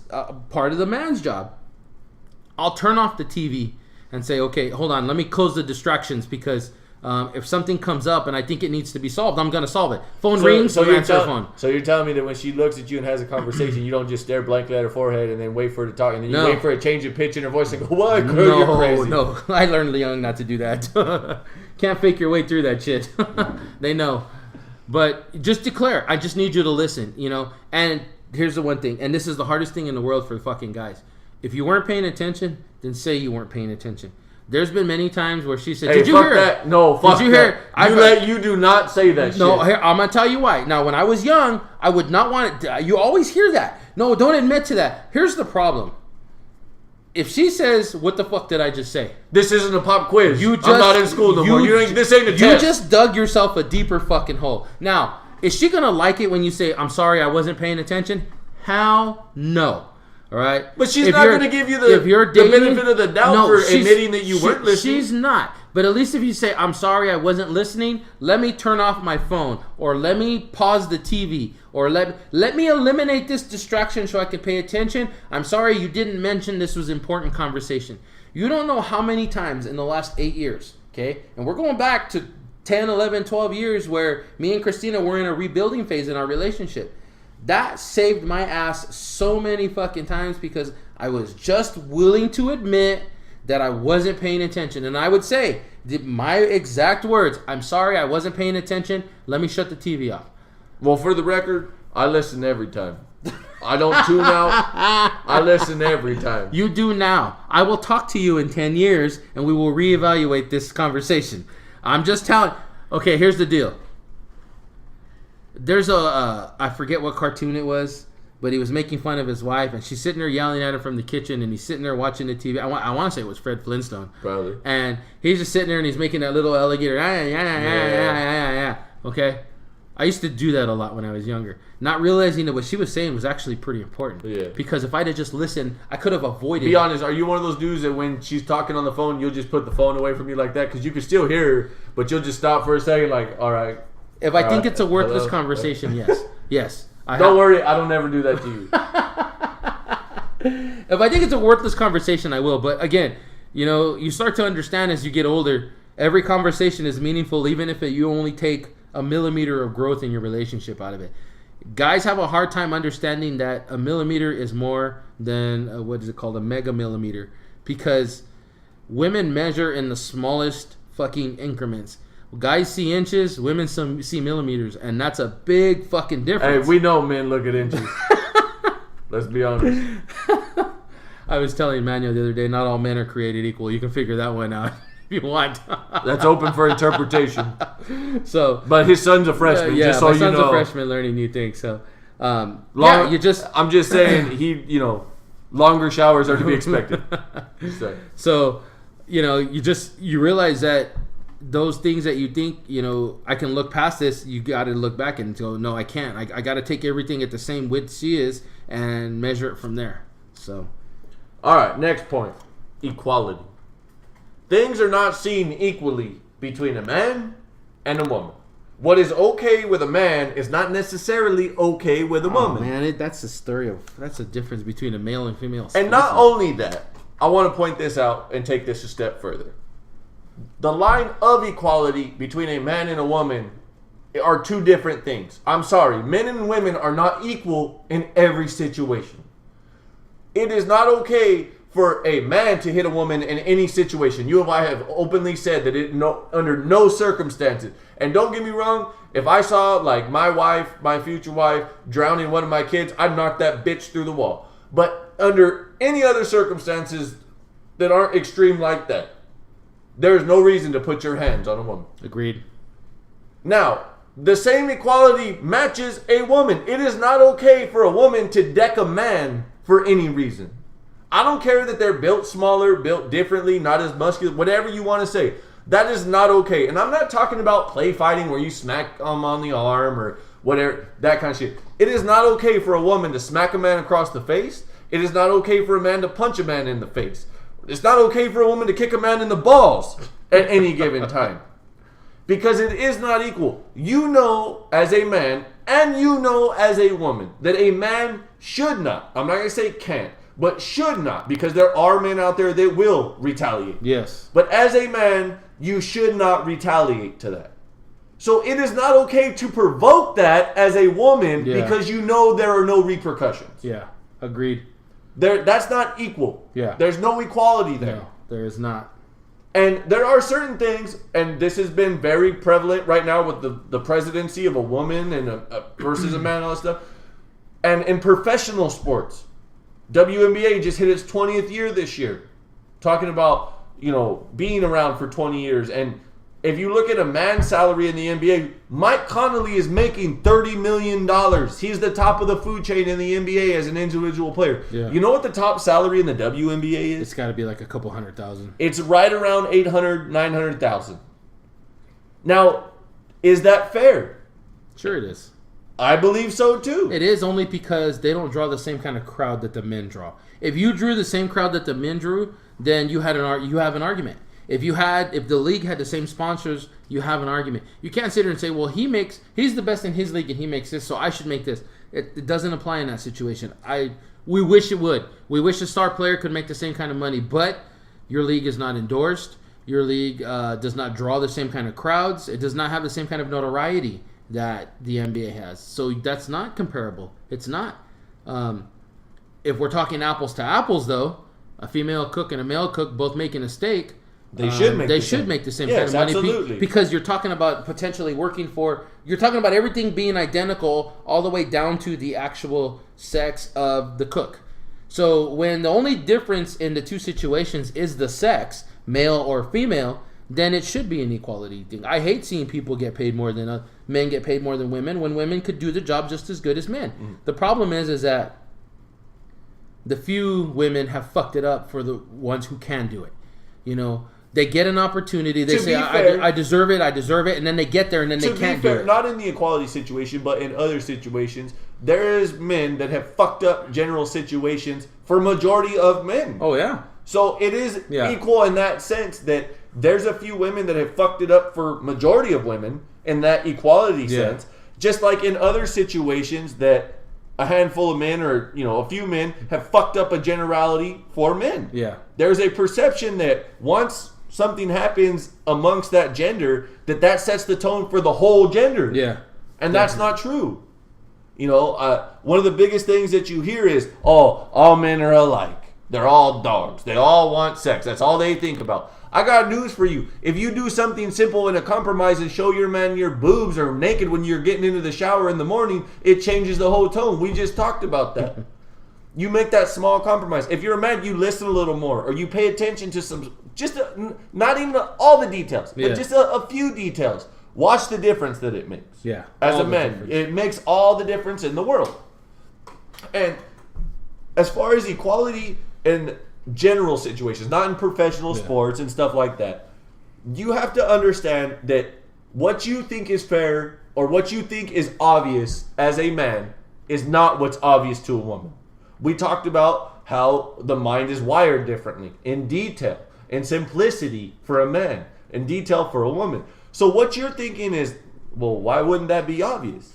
part of the man's job. I'll turn off the TV and say, okay, hold on, let me close the distractions, because if something comes up and I think it needs to be solved, I'm going to solve it. Phone rings, you answer the phone. So you're telling me that when she looks at you and has a conversation, you don't just stare blankly at her forehead and then wait for her to talk, and then you wait for a change of pitch in her voice and go, what, girl, you're crazy. No, I learned young not to do that. Can't fake your way through that shit. They know. But just declare, I just need you to listen, you know. And here's the one thing, and this is the hardest thing in the world for fucking guys. If you weren't paying attention, then say you weren't paying attention. There's been many times where she said, "Hey, did you hear that? No, fuck did you that. hear? You do not say that shit." No, I'm going to tell you why. Now, when I was young, I would not want it. You always hear that. No, don't admit to that. Here's the problem. If she says, what the fuck did I just say? This isn't a pop quiz. I'm not in school no more. This ain't a test. You just dug yourself a deeper fucking hole. Now, is she going to like it when you say, I'm sorry, I wasn't paying attention? Hell no. All right? But she's not going to give you the benefit of the doubt for admitting that you weren't listening. She's not. But at least if you say, I'm sorry I wasn't listening, let me turn off my phone, or let me pause the TV, or let me eliminate this distraction so I can pay attention. I'm sorry you didn't mention this was important conversation. You don't know how many times in the last 8 years, okay? And we're going back to 10, 11, 12 years where me and Christina were in a rebuilding phase in our relationship. That saved my ass so many fucking times because I was just willing to admit that I wasn't paying attention. And I would say, my exact words, I'm sorry I wasn't paying attention. Let me shut the TV off. Well, for the record, I listen every time. I don't tune out. I listen every time. You do now. I will talk to you in 10 years and we will reevaluate this conversation. I'm just telling. Okay, here's the deal. There's I forget what cartoon it was, but he was making fun of his wife, and she's sitting there yelling at him from the kitchen, and he's sitting there watching the TV. I want to say it was Fred Flintstone. Probably. And he's just sitting there, and he's making that little alligator. Okay? I used to do that a lot when I was younger, not realizing that what she was saying was actually pretty important. Yeah. Because if I'd have just listened, I could have avoided Be honest, are you one of those dudes that when she's talking on the phone, you'll just put the phone away from you like that? Because you can still hear her, but you'll just stop for a second like, all right. If I think it's a worthless conversation, yes. Yes. Don't worry, I don't ever do that to you. If I think it's a worthless conversation, I will. But again, you start to understand as you get older, every conversation is meaningful, even if you only take a millimeter of growth in your relationship out of it. Guys have a hard time understanding that a millimeter is more than, what is it called, a mega millimeter. Because women measure in the smallest fucking increments. Guys see inches, women see millimeters, and that's a big fucking difference. Hey, we know men look at inches. Let's be honest. I was telling Manuel the other day, not all men are created equal. You can figure that one out if you want. That's open for interpretation. But his son's a freshman, yeah, just so my you son's know. a freshman learning new things. So, I'm just saying longer showers are to be expected. So, you realize that those things that you think, I can look past this, you got to look back and go, no, I can't. I got to take everything at the same width she is and measure it from there. So, all right, next point. Equality. Things are not seen equally between a man and a woman. What is okay with a man is not necessarily okay with a woman. Man, that's the difference between a male and female. And not only that, I want to point this out and take this a step further. The line of equality between a man and a woman are two different things. I'm sorry, men and women are not equal in every situation. It is not okay for a man to hit a woman in any situation. You and I have openly said that under no circumstances. And don't get me wrong, if I saw like my future wife, drowning one of my kids, I'd knock that bitch through the wall. But under any other circumstances that aren't extreme like that, there is no reason to put your hands on a woman. Agreed. Now, the same equality matches a woman. It is not okay for a woman to deck a man for any reason. I don't care that they're built smaller, built differently, not as muscular, whatever you want to say. That is not okay. And I'm not talking about play fighting where you smack them on the arm or whatever, that kind of shit. It is not okay for a woman to smack a man across the face. It is not okay for a man to punch a man in the face. It's not okay for a woman to kick a man in the balls at any given time. Because it is not equal. You know as a man and you know as a woman that a man should not, I'm not going to say can't, but should not, because there are men out there that will retaliate. Yes. But as a man, you should not retaliate to that. So it is not okay to provoke that as a woman because you know there are no repercussions. Yeah, agreed. That's not equal. Yeah. There's no equality there. No, there is not. And there are certain things, and this has been very prevalent right now with the presidency of a woman and versus a man and all that stuff. And in professional sports, WNBA just hit its 20th year this year. Talking about, being around for 20 years. And if you look at a man's salary in the NBA, Mike Conley is making $30 million. He's the top of the food chain in the NBA as an individual player. Yeah. You know what the top salary in the WNBA is? It's got to be like a couple $100,000. It's right around 800, 900,000. Now, is that fair? Sure it is. I believe so too. It is, only because they don't draw the same kind of crowd that the men draw. If you drew the same crowd that the men drew, then you have an argument. If the league had the same sponsors, you have an argument. You can't sit here and say, well, he's the best in his league and he makes this, so I should make this. It doesn't apply in that situation. We wish it would. We wish a star player could make the same kind of money, but your league is not endorsed. Your league does not draw the same kind of crowds. It does not have the same kind of notoriety that the NBA has. So that's not comparable. It's not. If we're talking apples to apples, though, a female cook and a male cook both making a steak, they should make the same kind of money. Absolutely. Because you're talking about potentially you're talking about everything being identical all the way down to the actual sex of the cook. So when the only difference in the two situations is the sex, male or female, then it should be an equality thing. I hate seeing people get paid more than men get paid more than women when women could do the job just as good as men. Mm-hmm. The problem is that the few women have fucked it up for the ones who can do it. You know, they get an opportunity. They say, I deserve it, and then they get there and then they can't do it. Not in the equality situation, but in other situations, there is men that have fucked up general situations for majority of men. Oh, yeah. So it is equal in that sense that there's a few women that have fucked it up for majority of women in that equality sense. Just like in other situations that a handful of men or a few men have fucked up a generality for men. Yeah. There's a perception that once something happens amongst that gender, that sets the tone for the whole gender. Yeah. And that's not true. One of the biggest things that you hear is, all men are alike. They're all dogs. They all want sex. That's all they think about. I got news for you. If you do something simple in a compromise and show your man your boobs or naked when you're getting into the shower in the morning, it changes the whole tone. We just talked about that. You make that small compromise. If you're a man, you listen a little more, or you pay attention to not even all the details, but just a few details. Watch the difference that it makes. Yeah. As a man, it makes all the difference in the world. And as far as equality in general situations, not in professional sports and stuff like that, you have to understand that what you think is fair or what you think is obvious as a man is not what's obvious to a woman. We talked about how the mind is wired differently in detail, in simplicity for a man, in detail for a woman. So what you're thinking is, well, why wouldn't that be obvious?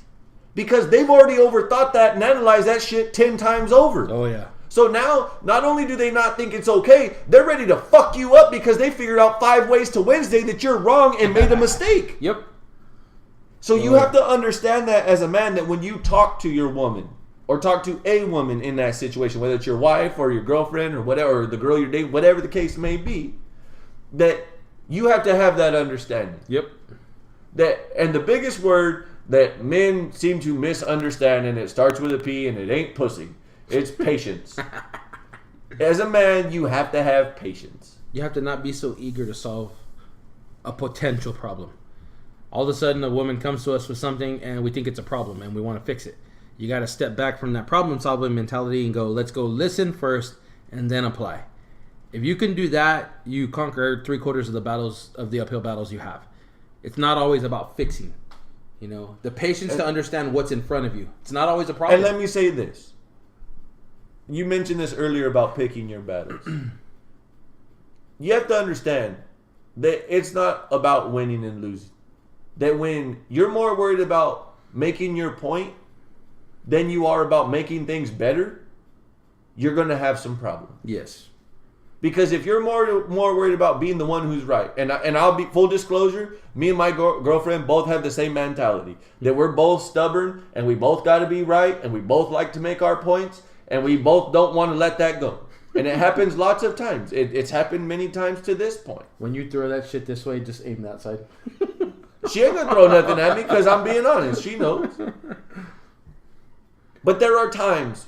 Because they've already overthought that and analyzed that shit 10 times over. Oh, yeah. So now, not only do they not think it's okay, they're ready to fuck you up because they figured out 5 ways to Wednesday that you're wrong and made a mistake. Yep. So you have to understand that as a man, that when you talk to your woman or talk to a woman in that situation, whether it's your wife or your girlfriend or whatever, or the girl you're dating, whatever the case may be, that you have to have that understanding. Yep. And the biggest word that men seem to misunderstand, and it starts with a P and it ain't pussy, it's patience. As a man, you have to have patience. You have to not be so eager to solve a potential problem. All of a sudden, a woman comes to us with something and we think it's a problem and we want to fix it. You got to step back from that problem-solving mentality and let's go listen first and then apply. If you can do that, you conquer 3/4 of the uphill battles you have. It's not always about fixing. The patience to understand what's in front of you. It's not always a problem. And let me say this. You mentioned this earlier about picking your battles. You have to understand that it's not about winning and losing. That when you're more worried about making your point than you are about making things better, you're going to have some problems. Yes. Because if you're more worried about being the one who's right, and I'll be full disclosure, me and my girlfriend both have the same mentality, that we're both stubborn and we both got to be right and we both like to make our points and we both don't want to let that go. And it happens lots of times. It's happened many times to this point. When you throw that shit this way, just aim that side. She ain't gonna throw nothing at me because I'm being honest. She knows. But there are times,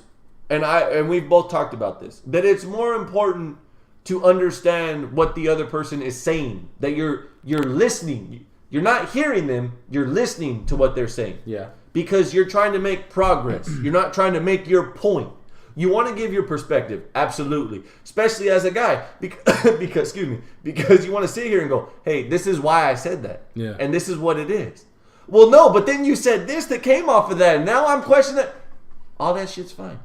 and we've both talked about this, that it's more important to understand what the other person is saying. That you're listening. You're not hearing them. You're listening to what they're saying. Yeah. Because you're trying to make progress. You're not trying to make your point. You want to give your perspective, absolutely, especially as a guy, because you want to sit here and go, hey, this is why I said that, and this is what it is. Well, no, but then you said this that came off of that, and now I'm questioning that. All that shit's fine,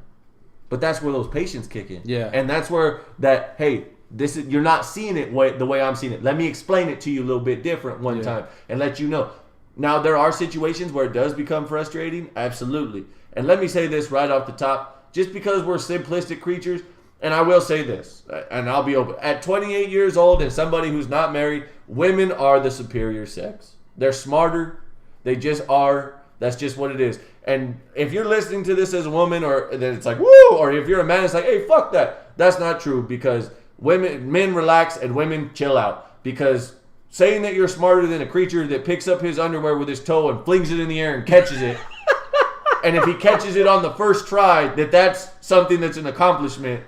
but that's where those patience kick in, and that's where that, hey, You're not seeing it the way I'm seeing it. Let me explain it to you a little bit different one time and let you know. Now, there are situations where it does become frustrating. Absolutely. And let me say this right off the top. Just because we're simplistic creatures, and I will say this, and I'll be open. At 28 years old and somebody who's not married, women are the superior sex. They're smarter. They just are. That's just what it is. And if you're listening to this as a woman, or then it's like, woo, or if you're a man, it's like, hey, fuck that. That's not true, because men relax and women chill out. Because saying that you're smarter than a creature that picks up his underwear with his toe and flings it in the air and catches it, and if he catches it on the first try, that's something that's an accomplishment,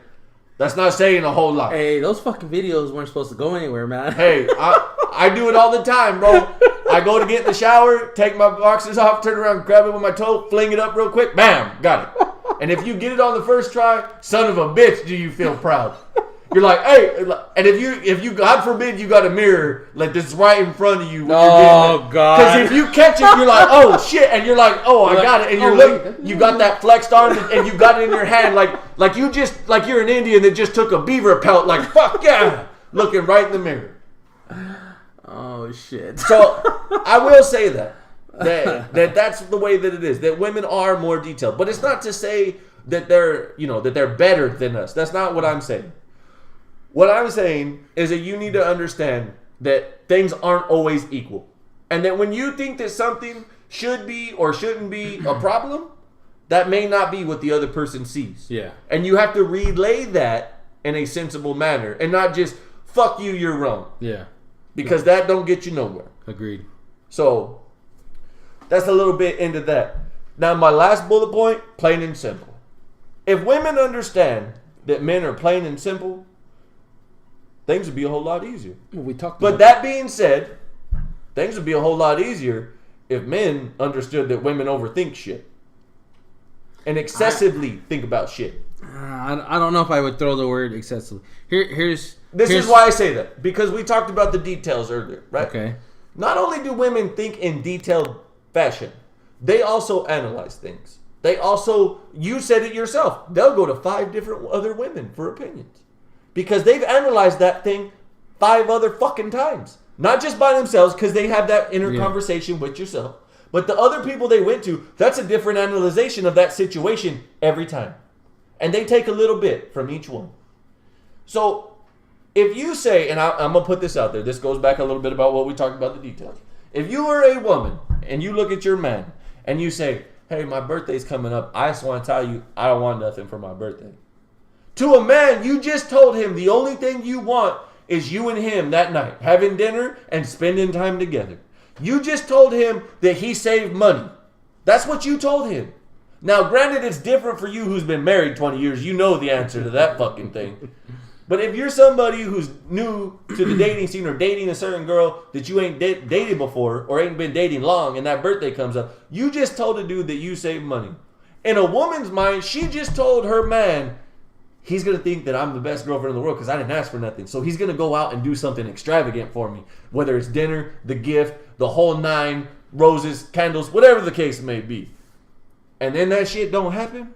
that's not saying a whole lot. Hey, those fucking videos weren't supposed to go anywhere, man. Hey, I do it all the time, bro. I go to get in the shower, take my boxers off, turn around, grab it with my toe, fling it up real quick, bam, got it. And if you get it on the first try, son of a bitch, do you feel proud? You're like, hey, and if you, God forbid, you got a mirror like this right in front of you. Oh, God. Because if you catch it, you're like, oh shit, and you're like, oh, I got it, and you're looking, you got that flexed arm, and you got it in your hand, like you're an Indian that just took a beaver pelt, like fuck yeah, looking right in the mirror. Oh shit. So I will say that's the way that it is. That women are more detailed, but it's not to say that they're better than us. That's not what I'm saying. What I'm saying is that you need to understand that things aren't always equal, and that when you think that something should be or shouldn't be a problem, that may not be what the other person sees. Yeah. And you have to relay that in a sensible manner, and not just fuck you, you're wrong. Yeah. Because that don't get you nowhere. Agreed. So that's a little bit into that. Now, my last bullet point, plain and simple. If women understand that men are plain and simple, things would be a whole lot easier. We talked. But that being said, things would be a whole lot easier if men understood that women overthink shit and excessively think about shit. I don't know if I would throw the word excessively. Here's why I say that, because we talked about the details earlier, right? Okay. Not only do women think in detailed fashion, they also analyze things. They also, you said it yourself, they'll go to 5 different other women for opinions. Because they've analyzed that thing 5 other fucking times. Not just by themselves, because they have that inner conversation with yourself. But the other people they went to, that's a different analyzation of that situation every time. And they take a little bit from each one. So, if you say, and I'm going to put this out there, this goes back a little bit about what we talked about, the details. If you are a woman, and you look at your man, and you say, hey, my birthday's coming up, I just want to tell you, I don't want nothing for my birthday. To a man, you just told him the only thing you want is you and him that night, having dinner and spending time together. You just told him that he saved money. That's what you told him. Now, granted, it's different for you who's been married 20 years. You know the answer to that fucking thing. But if you're somebody who's new to the dating scene or dating a certain girl that you ain't dated before or ain't been dating long and that birthday comes up, you just told a dude that you saved money. In a woman's mind, she just told her man, he's going to think that I'm the best girlfriend in the world because I didn't ask for nothing. So he's going to go out and do something extravagant for me. Whether it's dinner, the gift, the whole 9, roses, candles, whatever the case may be. And then that shit don't happen.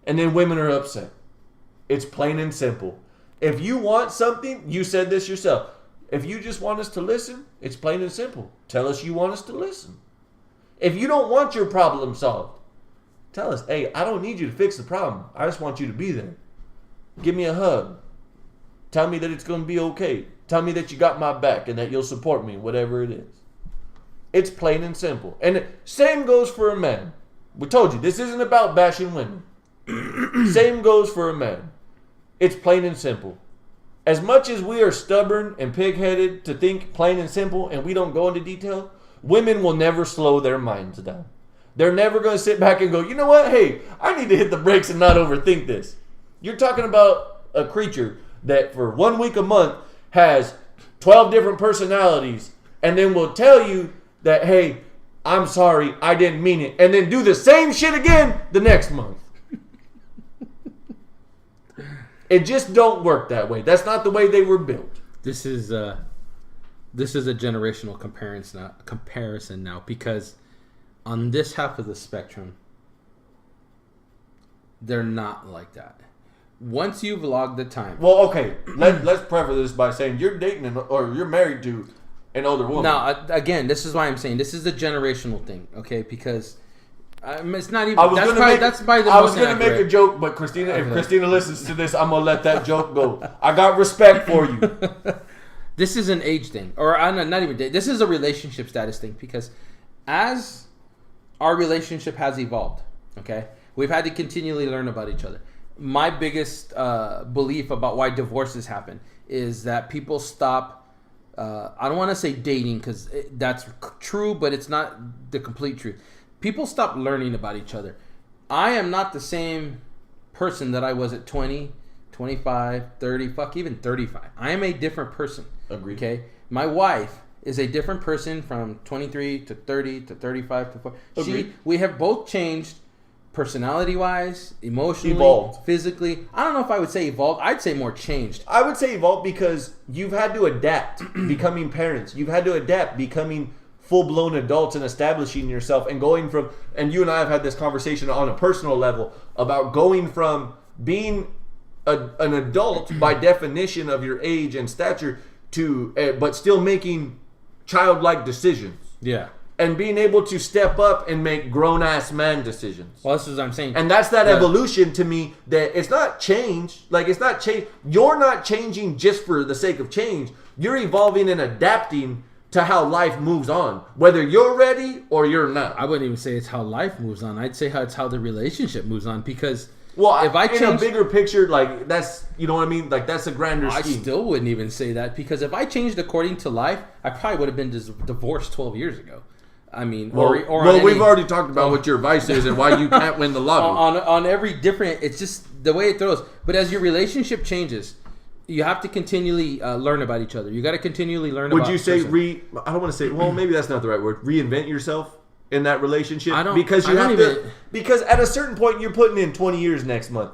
And then women are upset. It's plain and simple. If you want something, you said this yourself. If you just want us to listen, it's plain and simple. Tell us you want us to listen. If you don't want your problem solved, tell us, hey, I don't need you to fix the problem. I just want you to be there. Give me a hug. Tell me that it's going to be okay. Tell me that you got my back and that you'll support me, whatever it is. It's plain and simple. And same goes for a man. We told you, this isn't about bashing women. Same goes for a man. It's plain and simple. As much as we are stubborn and pig-headed to think plain and simple and we don't go into detail, women will never slow their minds down. They're never going to sit back and go, you know what? Hey, I need to hit the brakes and not overthink this. You're talking about a creature that for 1 week a month has 12 different personalities and then will tell you that, hey, I'm sorry, I didn't mean it. And then do the same shit again the next month. It just don't work that way. That's not the way they were built. This is a generational comparison now because on this half of the spectrum, they're not like that. once you've logged the time. Well, okay. Let's preface this by saying you're dating or you're married to an older woman. Now, again, this is why I'm saying this is a generational thing, okay? Because it's not even. That's probably the I was most gonna make a inaccurate. joke, but Christina, if Christina listens to this, I'm gonna let that joke go. I got respect for you. This is an age thing, or not even. This is a relationship status thing because as our relationship has evolved, okay, we've had to continually learn about each other. My biggest belief about why divorces happen is that people stop. I don't want to say dating because that's true, but it's not the complete truth. People stop learning about each other. I am not the same person that I was at 20, 25, 30, fuck, even 35. I am a different person. Agreed. Okay? My wife is a different person from 23 to 30 to 35 to 40. We have both changed personality-wise, emotionally, evolved. Physically. I don't know if I would say evolved. I'd say more changed. I would say evolved because you've had to adapt becoming parents. You've had to adapt becoming full-blown adults and establishing yourself and going from, and you and I have had this conversation on a personal level about going from being an adult by definition of your age and stature to, but still making childlike decisions. Yeah. And being able to step up and make grown-ass man decisions. Well, this is what I'm saying. And that's that evolution to me that it's not change. Like, it's not change. You're not changing just for the sake of change. You're evolving and adapting to how life moves on. Whether you're ready or you're not. I wouldn't even say it's how life moves on. I'd say it's how the relationship moves on because... Well, if I in a bigger picture, like, that's, you know what I mean? Like, that's a grander scheme. I still wouldn't even say that because if I changed according to life, I probably would have been divorced 12 years ago. I mean, we've already talked about what your vice is and why you can't win the lottery. On every different, it's just the way it throws. But as your relationship changes, you have to continually learn about each other. You got to continually learn about. Would you say I don't want to say. Well, maybe that's not the right word. Reinvent yourself in that relationship. Because at a certain point, you're putting in 20 years next month.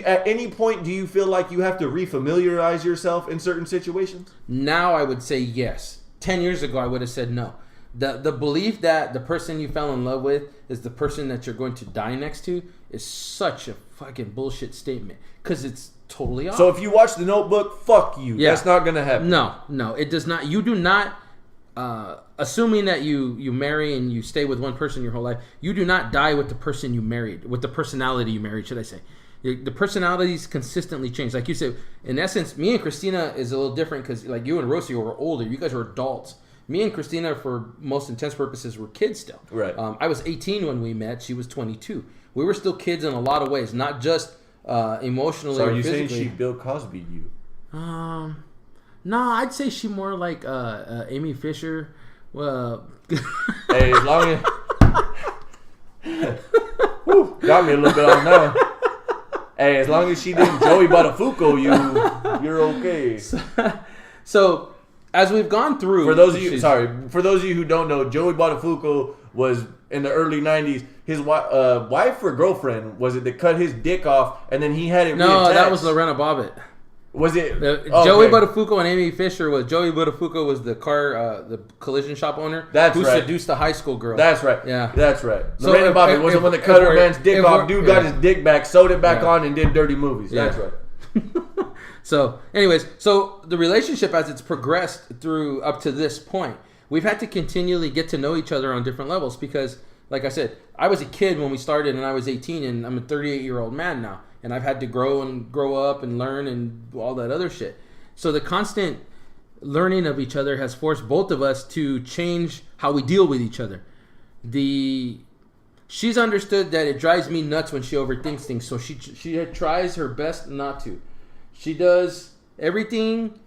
At any point do you feel like you have to refamiliarize yourself in certain situations? Now I would say yes. 10 years ago, I would have said no. The belief that the person you fell in love with is the person that you're going to die next to is such a fucking bullshit statement because it's totally off. So if you watch The Notebook, fuck you. Yeah. That's not going to happen. No, it does not. You do not, assuming that you marry and you stay with one person your whole life, you do not die with the person you married, with the personality you married, should I say. The personalities consistently change. Like you said, in essence, me and Christina is a little different because like you and Rosie were older. You guys were adults. Me and Christina, for most intense purposes, were kids still. Right. I was 18 when we met. She was 22. We were still kids in a lot of ways, not just emotionally so or are you physically. saying she Bill Cosby'd you? No, I'd say she more like Amy Fisher. Well, hey, as long as... Whew, got me a little bit on that. Hey, as long as she didn't Joey Buttafuoco you're okay. So... As we've gone through... For those of you who don't know, Joey Buttafuoco was in the early 90s. His wife or girlfriend, was it, that cut his dick off and then he had it reattached? No, that was Lorena Bobbitt. Was it? Joey Buttafuoco and Amy Fisher was... Joey Buttafuoco was the the collision shop owner. That's who right. seduced the high school girl. That's right. Yeah. That's right. So Lorena Bobbitt was the one that cut her man's dick off. Dude got his dick back, sewed it back on, and did dirty movies. Yeah. That's right. So, anyways, the relationship as it's progressed through up to this point, we've had to continually get to know each other on different levels because, like I said, I was a kid when we started and I was 18 and I'm a 38-year-old man now. And I've had to grow up and learn and all that other shit. So the constant learning of each other has forced both of us to change how we deal with each other. She's understood that it drives me nuts when she overthinks things, so she tries her best not to. She does everything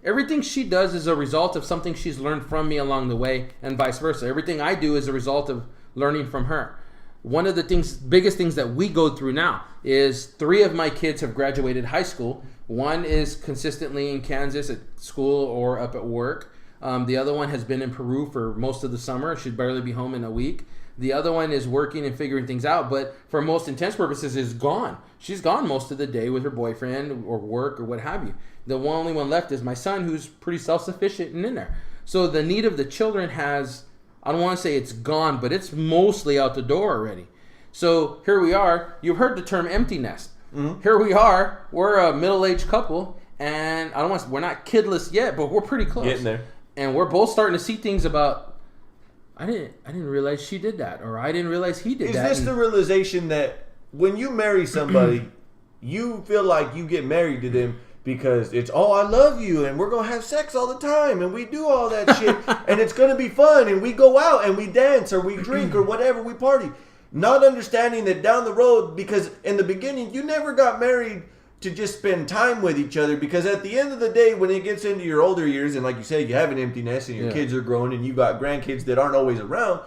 she does is a result of something she's learned from me along the way, and vice versa. Everything I do is a result of learning from her. One of the biggest things that we go through now is 3 of my kids have graduated high school. One is consistently in Kansas at school or up at work. The other one has been in Peru for most of the summer. She'd barely be home in a week. The other one is working and figuring things out, but for most intents purposes is gone. She's gone most of the day with her boyfriend or work or what have you. The only one left is my son, who's pretty self-sufficient and in there. So the need of the children has, I don't want to say it's gone, but it's mostly out the door already. So here we are. You've heard the term empty nest. Here we are. We're a middle-aged couple, and we're not kidless yet, but we're pretty close. Getting there. And we're both starting to see things about, I didn't realize she did that, or I didn't realize he did that. Is this the realization that when you marry somebody, you feel like you get married to them because it's, oh, I love you, and we're going to have sex all the time, and we do all that shit, and it's going to be fun, and we go out, and we dance, or we drink, or whatever, we party. Not understanding that down the road, because in the beginning, you never got married to just spend time with each other, because at the end of the day, when it gets into your older years, and like you said, you have an empty nest, and your kids are growing, and you got grandkids that aren't always around,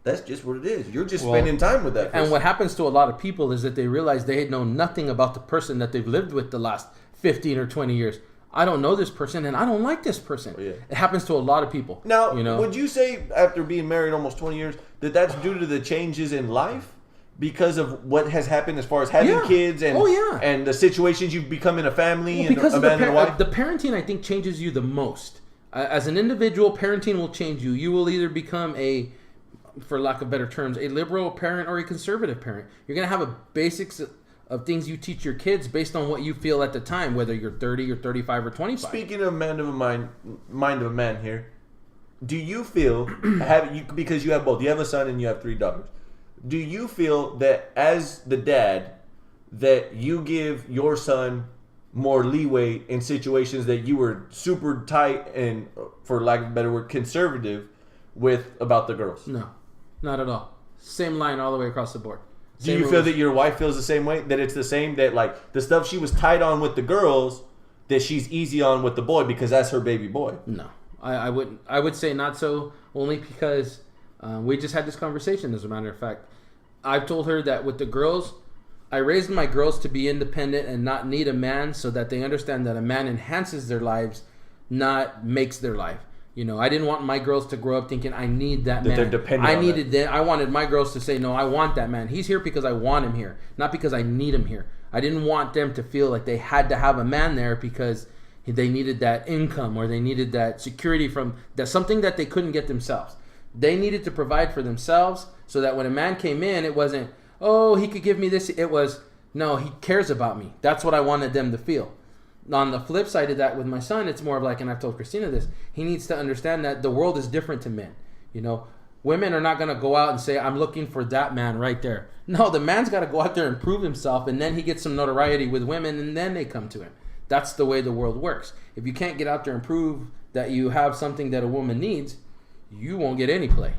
that's just what it is. You're just spending time with that person. And what happens to a lot of people is that they realize they know nothing about the person that they've lived with the last 15 or 20 years. I don't know this person, and I don't like this person. Yeah. It happens to a lot of people. Now, would you say, after being married almost 20 years, that that's due to the changes in life? Because of what has happened as far as having kids and and the situations you've become in a family and because abandoning a wife? The parenting, I think, changes you the most. As an individual, parenting will change you. You will either become for lack of better terms, a liberal parent or a conservative parent. You're going to have a basics of things you teach your kids based on what you feel at the time, whether you're 30 or 35 or 25. Speaking of mind of a man here, do you feel, because you have both, you have a son and you have 3 daughters, do you feel that as the dad, that you give your son more leeway in situations that you were super tight and, for lack of a better word, conservative with about the girls? No, not at all. Same line all the way across the board. Do you feel that your wife feels the same way? That it's the same, that like the stuff she was tight on with the girls, that she's easy on with the boy because that's her baby boy? No, I wouldn't. I would say not so, only because we just had this conversation, as a matter of fact. I've told her that with the girls, I raised my girls to be independent and not need a man, so that they understand that a man enhances their lives, not makes their life. I didn't want my girls to grow up thinking I need that man. They're dependent on that. I wanted my girls to say, no, I want that man. He's here because I want him here, not because I need him here. I didn't want them to feel like they had to have a man there because they needed that income or they needed that security from that, something that they couldn't get themselves. They needed to provide for themselves, so that when a man came in, it wasn't, oh, he could give me this. It was, no, he cares about me. That's what I wanted them to feel. On the flip side of that, with my son, it's more of like, and I've told Christina this, he needs to understand that the world is different to men. Women are not going to go out and say, I'm looking for that man right there. No, the man's got to go out there and prove himself, and then he gets some notoriety with women, and then they come to him. That's the way the world works. If you can't get out there and prove that you have something that a woman needs, you won't get any play.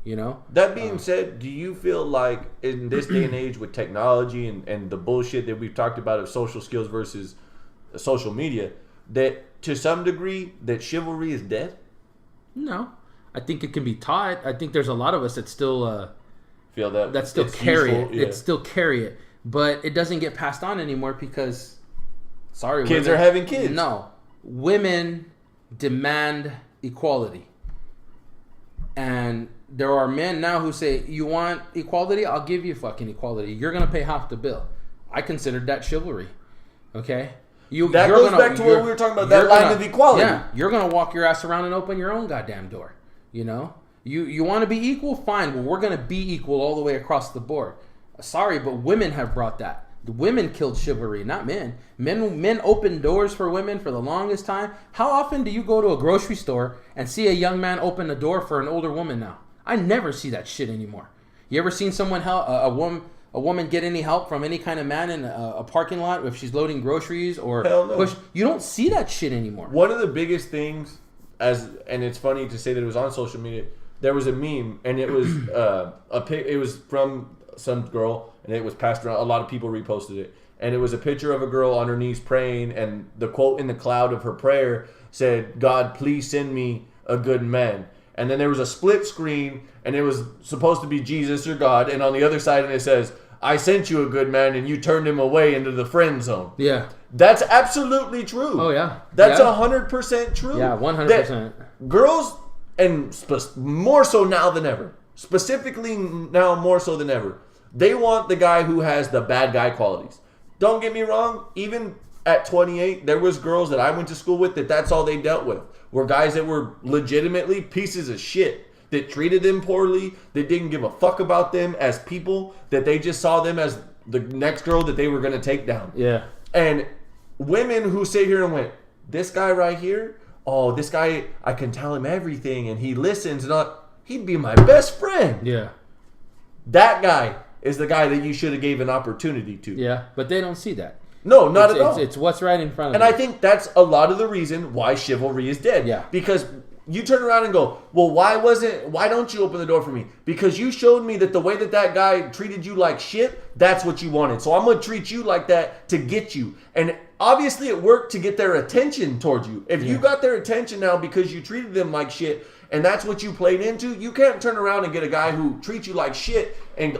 That being said, do you feel like in this day and age with technology and the bullshit that we've talked about of social skills versus social media, that to some degree that chivalry is dead? No, I think it can be taught. I think there's a lot of us that still feel that still carry it. Yeah. It still carry it, but it doesn't get passed on anymore because, kids are having kids. No, women demand equality, and there are men now who say, you want equality? I'll give you fucking equality. You're gonna pay half the bill. I considered that chivalry. Okay. That goes back to what we were talking about, that line of equality. Yeah, you're going to walk your ass around and open your own goddamn door. You want to be equal? Fine. Well, we're going to be equal all the way across the board. Sorry, but women have brought that. The women killed chivalry, not men. Men opened doors for women for the longest time. How often do you go to a grocery store and see a young man open a door for an older woman now? I never see that shit anymore. You ever seen someone help a woman get any help from any kind of man in a parking lot if she's loading groceries or push? You don't see that shit anymore. One of the biggest things, and it's funny to say that it was on social media, there was a meme, and it was it was from some girl, and it was passed around. A lot of people reposted it, and it was a picture of a girl on her knees praying, and the quote in the cloud of her prayer said, "God, please send me a good man." And then there was a split screen, and it was supposed to be Jesus or God, and on the other side, and it says, "I sent you a good man, and you turned him away into the friend zone." Yeah. That's absolutely true. Oh, yeah. That's 100% true. Yeah, 100%. Girls, and more so now than ever, specifically now more so than ever, they want the guy who has the bad guy qualities. Don't get me wrong, even at 28, there was girls that I went to school with that's all they dealt with. Were guys that were legitimately pieces of shit, that treated them poorly, that didn't give a fuck about them as people, that they just saw them as the next girl that they were going to take down. Yeah. And women who sit here and went, this guy right here, oh, this guy, I can tell him everything and he listens and he'd be my best friend. Yeah. That guy is the guy that you should have gave an opportunity to. Yeah, but they don't see that. No, not at all. It's what's right in front of and them. I think that's a lot of the reason why chivalry is dead. Yeah. Because you turn around and go, well, why don't you open the door for me? Because you showed me that the way that guy treated you like shit, that's what you wanted. So I'm going to treat you like that to get you. And obviously it worked to get their attention towards you. If you got their attention now because you treated them like shit, and that's what you played into, you can't turn around and get a guy who treats you like shit and,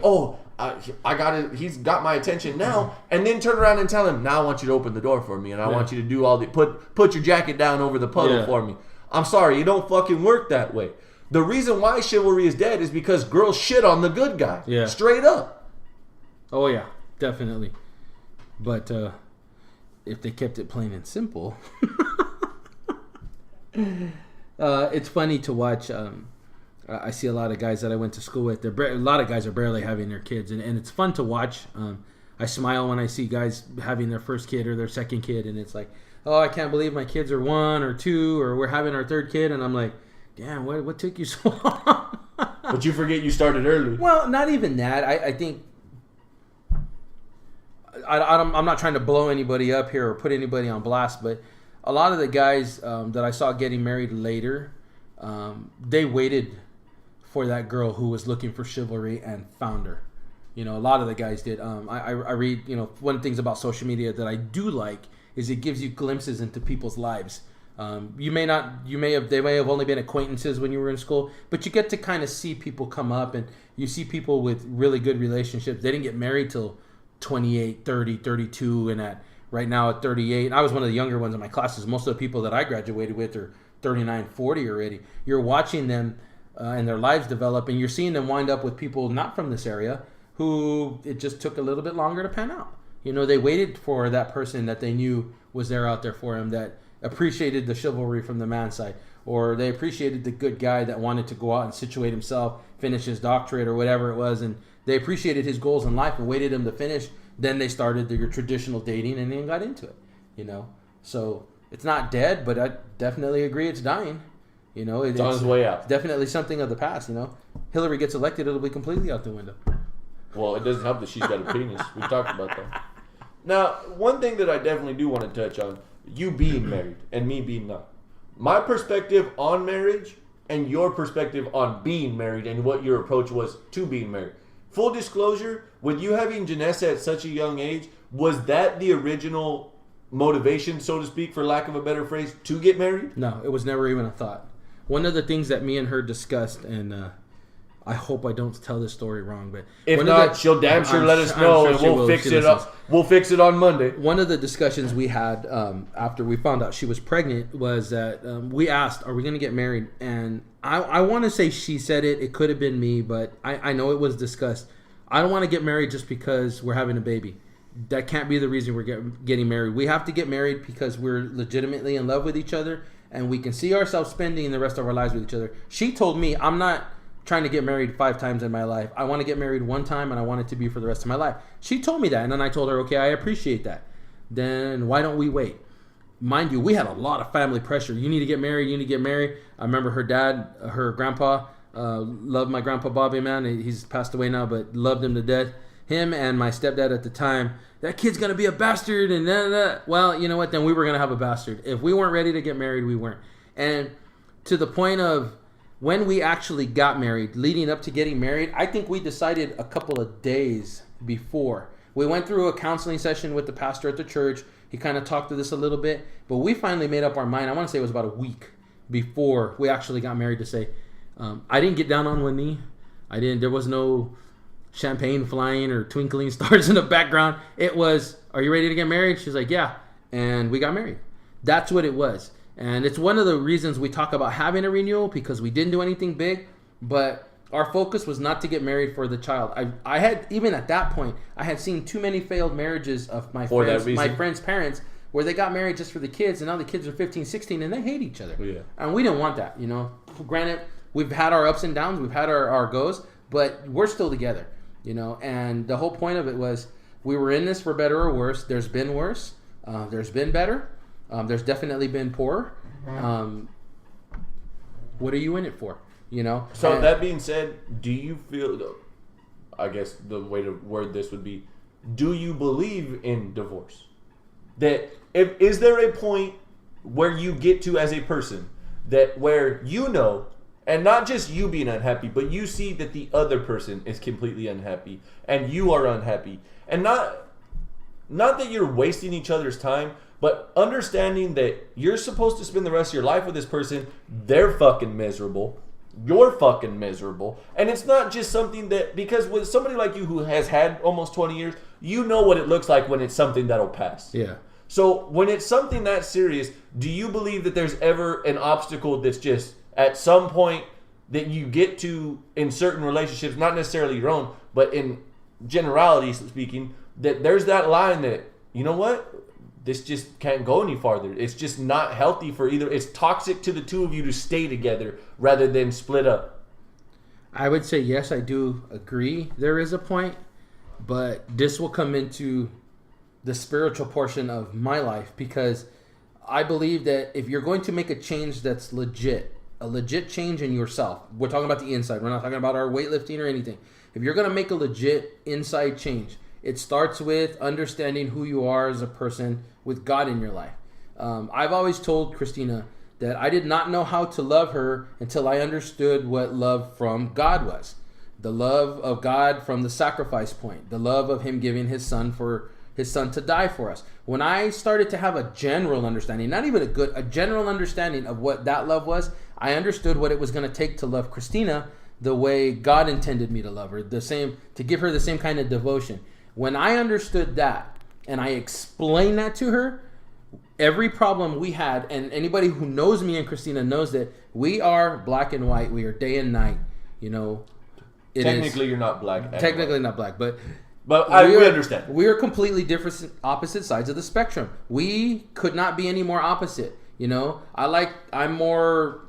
I got it. He's got my attention now, and then turn around and tell him, now I want you to open the door for me, and I want you to do all the put your jacket down over the puddle for me. I'm sorry, you don't fucking work that way. The reason why chivalry is dead is because girls shit on the good guy. Yeah. Straight up. Oh yeah, definitely. But if they kept it plain and simple, it's funny to watch. I see a lot of guys that I went to school with. A lot of guys are barely having their kids, and it's fun to watch. I smile when I see guys having their first kid or their second kid, and it's like, oh, I can't believe my kids are 1 or 2, or we're having our third kid, and I'm like, damn, what took you so long? But you forget you started early. Well, not even that. I think I'm not trying to blow anybody up here or put anybody on blast, but a lot of the guys that I saw getting married later, they waited for that girl who was looking for chivalry and found her. You know, a lot of the guys did. I read, one of the things about social media that I do like is it gives you glimpses into people's lives. They may have only been acquaintances when you were in school, but you get to kind of see people come up, and you see people with really good relationships. They didn't get married till 28, 30, 32, and right now at 38. I was one of the younger ones in my classes. Most of the people that I graduated with are 39, 40 already. You're watching them and their lives develop, and you're seeing them wind up with people not from this area who it just took a little bit longer to pan out. They waited for that person that they knew was there out there for him, that appreciated the chivalry from the man's side, or they appreciated the good guy that wanted to go out and situate himself, finish his doctorate or whatever it was, and they appreciated his goals in life and waited him to finish. Then they started your traditional dating and then got into it, So it's not dead, but I definitely agree it's dying. It's on its way out. It's definitely something of the past. Hillary gets elected, it'll be completely out the window. Well, it doesn't help that she's got a penis. We talked about that. Now, one thing that I definitely do want to touch on, you being married and me being not. My perspective on marriage and your perspective on being married and what your approach was to being married. Full disclosure, with you having Janessa at such a young age, was that the original motivation, so to speak, for lack of a better phrase, to get married? No, it was never even a thought. One of the things that me and her discussed, and I hope I don't tell this story wrong, but if not, she'll damn sure let us know, and we'll fix it up. We'll fix it on Monday. One of the discussions we had after we found out she was pregnant was that we asked, "Are we going to get married?" And I want to say she said it. It could have been me, but I know it was discussed. I don't want to get married just because we're having a baby. That can't be the reason we're getting married. We have to get married because we're legitimately in love with each other, and we can see ourselves spending the rest of our lives with each other. She told me, I'm not trying to get married 5 times in my life. I want to get married one time, and I want it to be for the rest of my life. She told me that, and then I told her, okay, I appreciate that. Then why don't we wait? Mind you, we had a lot of family pressure. You need to get married. You need to get married. I remember her dad, her grandpa, loved my grandpa Bobby, man. He's passed away now, but loved him to death. Him and my stepdad at the time, that kid's going to be a bastard. And well, you know what? Then we were going to have a bastard. If we weren't ready to get married, we weren't. And to the point of when we actually got married, leading up to getting married, I think we decided a couple of days before. We went through a counseling session with the pastor at the church. He kind of talked to this a little bit. But we finally made up our mind. I want to say it was about a week before we actually got married to say, I didn't get down on one knee. There was no champagne flying or twinkling stars in the background. It was, are you ready to get married? She's like, yeah. And we got married. That's what it was. And it's one of the reasons we talk about having a renewal, because we didn't do anything big, but our focus was not to get married for the child. I had, even at that point, I had seen too many failed marriages of my friends' parents where they got married just for the kids, and now the kids are 15, 16, and they hate each other. Yeah. And we didn't want that, Granted, we've had our ups and downs, we've had our goes, but we're still together, And the whole point of it was, We were in this for better or worse. There's been worse. There's been better. There's definitely been poorer. What are you in it for? You know. So that being said, do you feel? I guess the way to word this would be: do you believe in divorce? That is there a point where you get to as a person that where you know, and not just you being unhappy, but you see that the other person is completely unhappy and you are unhappy, and not that you're wasting each other's time, but understanding that you're supposed to spend the rest of your life with this person. They're fucking miserable. You're fucking miserable. And it's not just something that, because with somebody like you who has had almost 20 years, you know what it looks like when it's something that'll pass. Yeah. So when it's something that serious, do you believe that there's ever an obstacle that's just at some point that you get to in certain relationships, not necessarily your own, but in generality speaking, that there's that line that, you know what? This just can't go any farther. It's just not healthy for either. It's toxic to the two of you to stay together rather than split up. I would say yes, I do agree there is a point, but this will come into the spiritual portion of my life, because I believe that if you're going to make a change that's legit, a legit change in yourself, we're talking about the inside, we're not talking about our weightlifting or anything. If you're going to make a legit inside change, it starts with understanding who you are as a person with God in your life. I've always told Christina that I did not know how to love her until I understood what love from God was. The love of God from the sacrifice point, the love of him giving his son to die for us. When I started to have a general understanding, not even a general understanding of what that love was, I understood what it was going to take to love Christina the way God intended me to love her, to give her the same kind of devotion. When I understood that and I explained that to her, every problem we had, and anybody who knows me and Christina knows that we are black and white, we are day and night, you know. Technically, you're not black. Technically not black, but we understand. We are completely different, opposite sides of the spectrum. We could not be any more opposite. You know, I'm more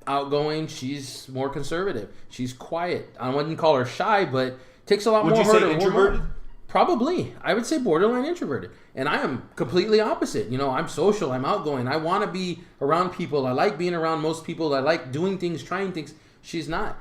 outgoing. She's more conservative. She's quiet. I wouldn't call her shy, but takes a lot more. Would you say introverted? Probably. I would say borderline introverted. And I am completely opposite. You know, I'm social. I'm outgoing. I want to be around people. I like being around most people. I like doing things, trying things. She's not.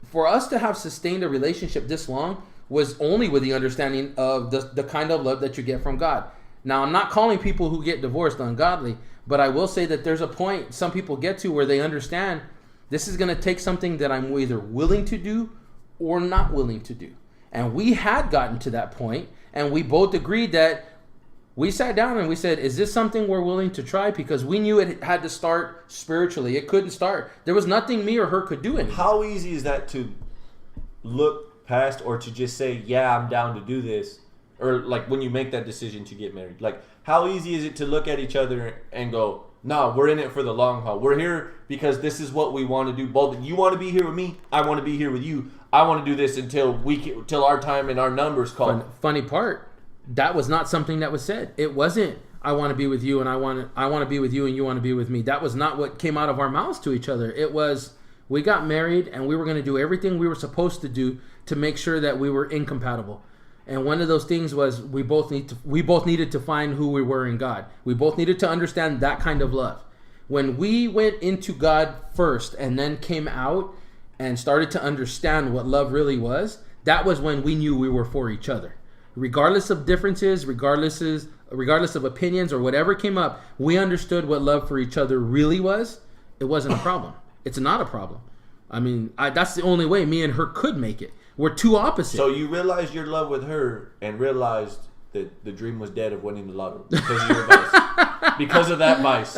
For us to have sustained a relationship this long was only with the understanding of the kind of love that you get from God. Now, I'm not calling people who get divorced ungodly, but I will say that there's a point some people get to where they understand this is going to take something that I'm either willing to do or not willing to do. And we had gotten to that point, and we both agreed that we sat down and we said, is this something we're willing to try? Because we knew it had to start spiritually. It couldn't start. There was nothing me or her could do anymore. How easy is that to look past or to just say, yeah, I'm down to do this? Or like when you make that decision to get married, like how easy is it to look at each other and go, no, we're in it for the long haul. We're here because this is what we want to do. Both you want to be here with me. I want to be here with you. I want to do this until our time and our numbers call. Funny part, that was not something that was said. It wasn't, I want to be with you and I want to be with you and you want to be with me. That was not what came out of our mouths to each other. It was, we got married and we were going to do everything we were supposed to do to make sure that we were incompatible. And one of those things was we both needed to find who we were in God. We both needed to understand that kind of love. When we went into God first and then came out and started to understand what love really was, that was when we knew we were for each other. Regardless of differences, regardless of opinions or whatever came up, we understood what love for each other really was. It wasn't a problem. It's not a problem. I mean, that's the only way me and her could make it. We're two opposites. So you realized your love with her and realized that the dream was dead of winning the lotto because of your vice. Because of that vice.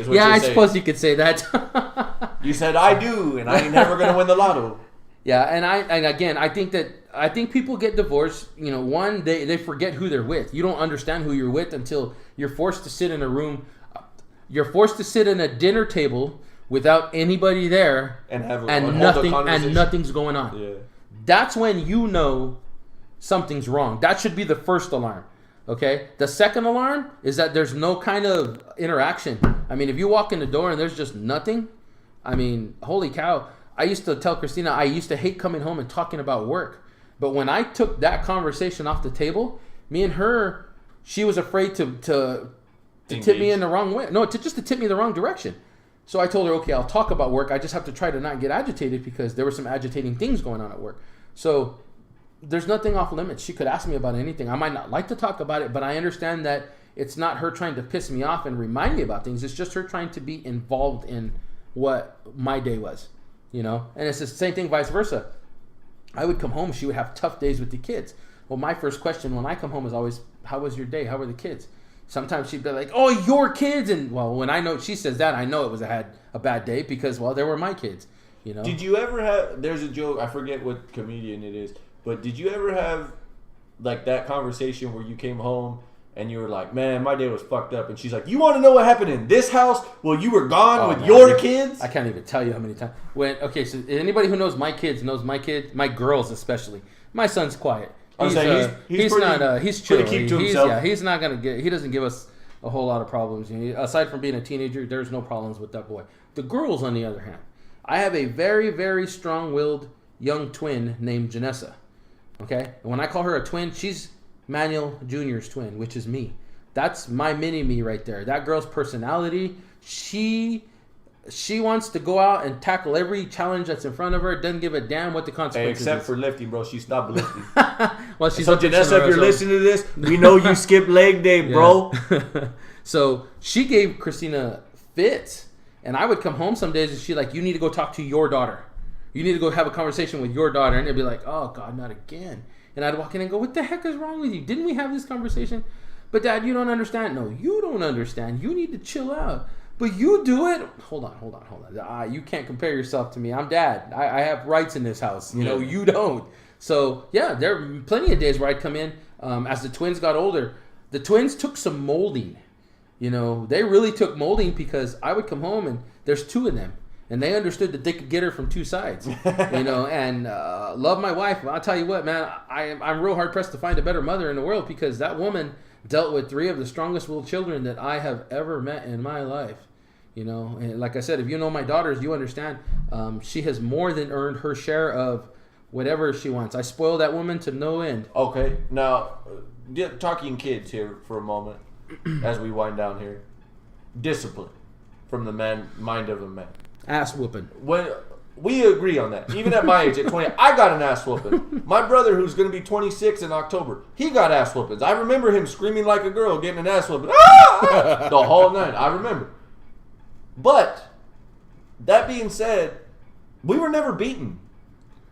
Yeah, I suppose you could say that. You said, I do, and I ain't never going to win the lotto. Yeah, and again, I think people get divorced, you know, one, they forget who they're with. You don't understand who you're with until you're forced to sit in a room. You're forced to sit in a dinner table without anybody there and nothing's going on. Yeah. That's when you know something's wrong. That should be the first alarm. Okay? The second alarm is that there's no kind of interaction. I mean, if you walk in the door and there's just nothing, I mean, holy cow. I used to tell Christina I used to hate coming home and talking about work But when I took that conversation off the table, me and her, she was afraid to tip me in the wrong way. No, to tip me in the wrong direction. So I told her, okay, I'll talk about work. I just have to try to not get agitated because there were some agitating things going on at work. So there's nothing off limits. She could ask me about anything. I might not like to talk about it, but I understand that it's not her trying to piss me off and remind me about things. It's just her trying to be involved in what my day was, you know? And it's the same thing vice versa. I would come home. She would have tough days with the kids. Well, my first question when I come home is always, how was your day? How were the kids? Sometimes she'd be like, oh, your kids. And, well, when I know she says that, I know had a bad day because, well, they were my kids, you know? Did you ever have, there's a joke, I forget what comedian it is, but did you ever have, like, that conversation where you came home and you were like, man, my day was fucked up. And she's like, you want to know what happened in this house? Well, you were gone with your kids? I can't even tell you how many times. So anybody who knows my kids knows my kids, my girls especially. My son's quiet. He's chill. Keep to himself. Yeah, he's not going to get, he doesn't give us a whole lot of problems. You know, aside from being a teenager, there's no problems with that boy. The girls, on the other hand, I have a very, very strong-willed young twin named Janessa. Okay? And when I call her a twin, she's Manuel Jr.'s twin, which is me. That's my mini-me right there. That girl's personality, she wants to go out and tackle every challenge that's in front of her. Doesn't give a damn what the consequences except for lifting, bro. She stopped lifting. Well, she's so Janessa, if you're listening to this, we know you skipped leg day, bro. So she gave Christina fits. And I would come home some days and she'd like, you need to go talk to your daughter. You need to go have a conversation with your daughter. And they'd be like, oh, God, not again. And I'd walk in and go, what the heck is wrong with you? Didn't we have this conversation? But, Dad, you don't understand. No, you don't understand. You need to chill out. But you do it. Hold on. You can't compare yourself to me. I'm Dad. I have rights in this house. You know, you don't. So, yeah, there are plenty of days where I'd come in. As the twins got older, the twins took some molding. You know, they really took molding because I would come home and there's two of them. And they understood that they could get her from two sides. You know, and love my wife. I'll tell you what, man, I'm real hard-pressed to find a better mother in the world because that woman dealt with 3 of the strongest-willed children that I have ever met in my life. You know, and like I said, if you know my daughters, you understand. She has more than earned her share of whatever she wants. I spoil that woman to no end. Okay, now, talking kids here for a moment. As we wind down here, discipline from the mind of a man. Ass whooping. When we agree on that, even at my age, at 20, I got an ass whooping. My brother, who's going to be 26 in October, he got ass whoopings. I remember him screaming like a girl, getting an ass whooping, the whole night. I remember. But that being said, we were never beaten.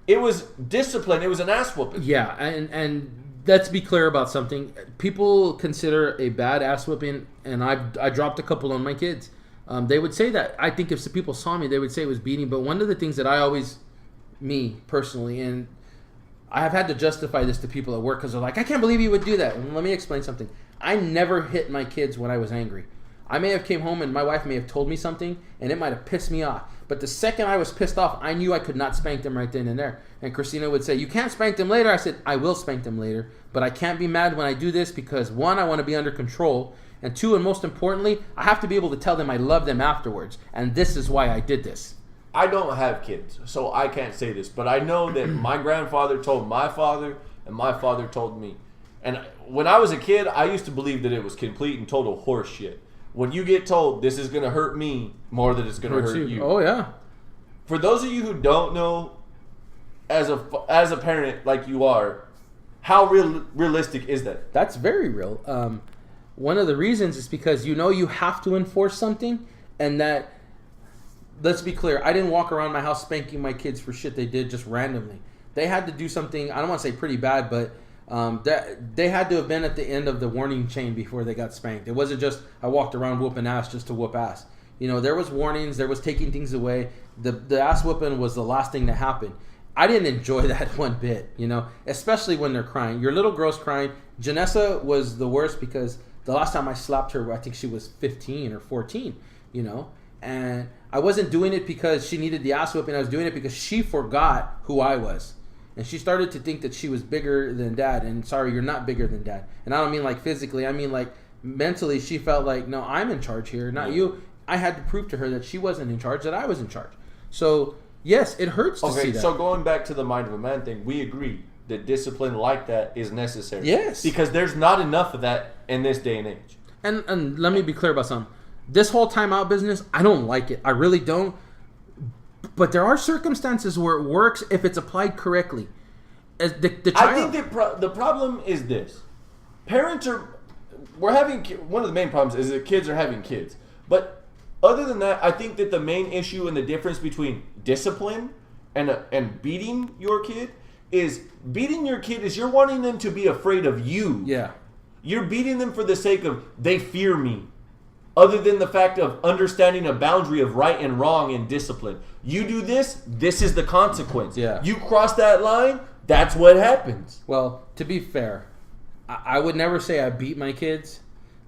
It was discipline. It was an ass whooping. Yeah, and let's be clear about something. People consider a bad ass whipping, and I dropped a couple on my kids. They would say that. I think if some people saw me, they would say it was beating. But one of the things that I always, me personally, and I have had to justify this to people at work because they're like, I can't believe you would do that. Well, let me explain something. I never hit my kids when I was angry. I may have came home and my wife may have told me something, and it might have pissed me off. But the second I was pissed off, I knew I could not spank them right then and there. And Christina would say, you can't spank them later. I said, I will spank them later, but I can't be mad when I do this because 1, I want to be under control, and 2, and most importantly, I have to be able to tell them I love them afterwards. And this is why I did this. I don't have kids, so I can't say this, but I know that my grandfather told my father, and my father told me. And when I was a kid, I used to believe that it was complete and total horse shit. When you get told this is going to hurt me more than it's going to hurt you. Oh, yeah. For those of you who don't know, as a parent like you are, how realistic is that? That's very real. One of the reasons is because you know you have to enforce something, and that, let's be clear, I didn't walk around my house spanking my kids for shit they did just randomly. They had to do something, I don't want to say pretty bad, but they had to have been at the end of the warning chain before they got spanked. It wasn't just I walked around whooping ass just to whoop ass. You know, there was warnings, there was taking things away. The ass whooping was the last thing to happen. I didn't enjoy that one bit, you know, especially when they're crying. Your little girl's crying. Janessa was the worst because the last time I slapped her, I think she was 15 or 14, you know, and I wasn't doing it because she needed the ass whooping. I was doing it because she forgot who I was. And she started to think that she was bigger than Dad. And sorry, you're not bigger than Dad. And I don't mean like physically. I mean like mentally. She felt like, no, I'm in charge here, not you. I had to prove to her that she wasn't in charge, that I was in charge. So, yes, it hurts to see that. So going back to the mind of a man thing, we agree. that discipline like that is necessary. Yes. Because there's not enough of that in this day and age. And let me be clear about something. This whole timeout business, I don't like it. I really don't. But there are circumstances where it works if it's applied correctly. As the child, I think that the problem is this. We're having, one of the main problems is that kids are having kids. But other than that, I think that the main issue and the difference between discipline and beating your kid is you're wanting them to be afraid of you. Yeah. You're beating them for the sake of they fear me. Other than the fact of understanding a boundary of right and wrong and discipline. You do this is the consequence. Yeah. You cross that line, that's what happens. Well, to be fair, I would never say I beat my kids,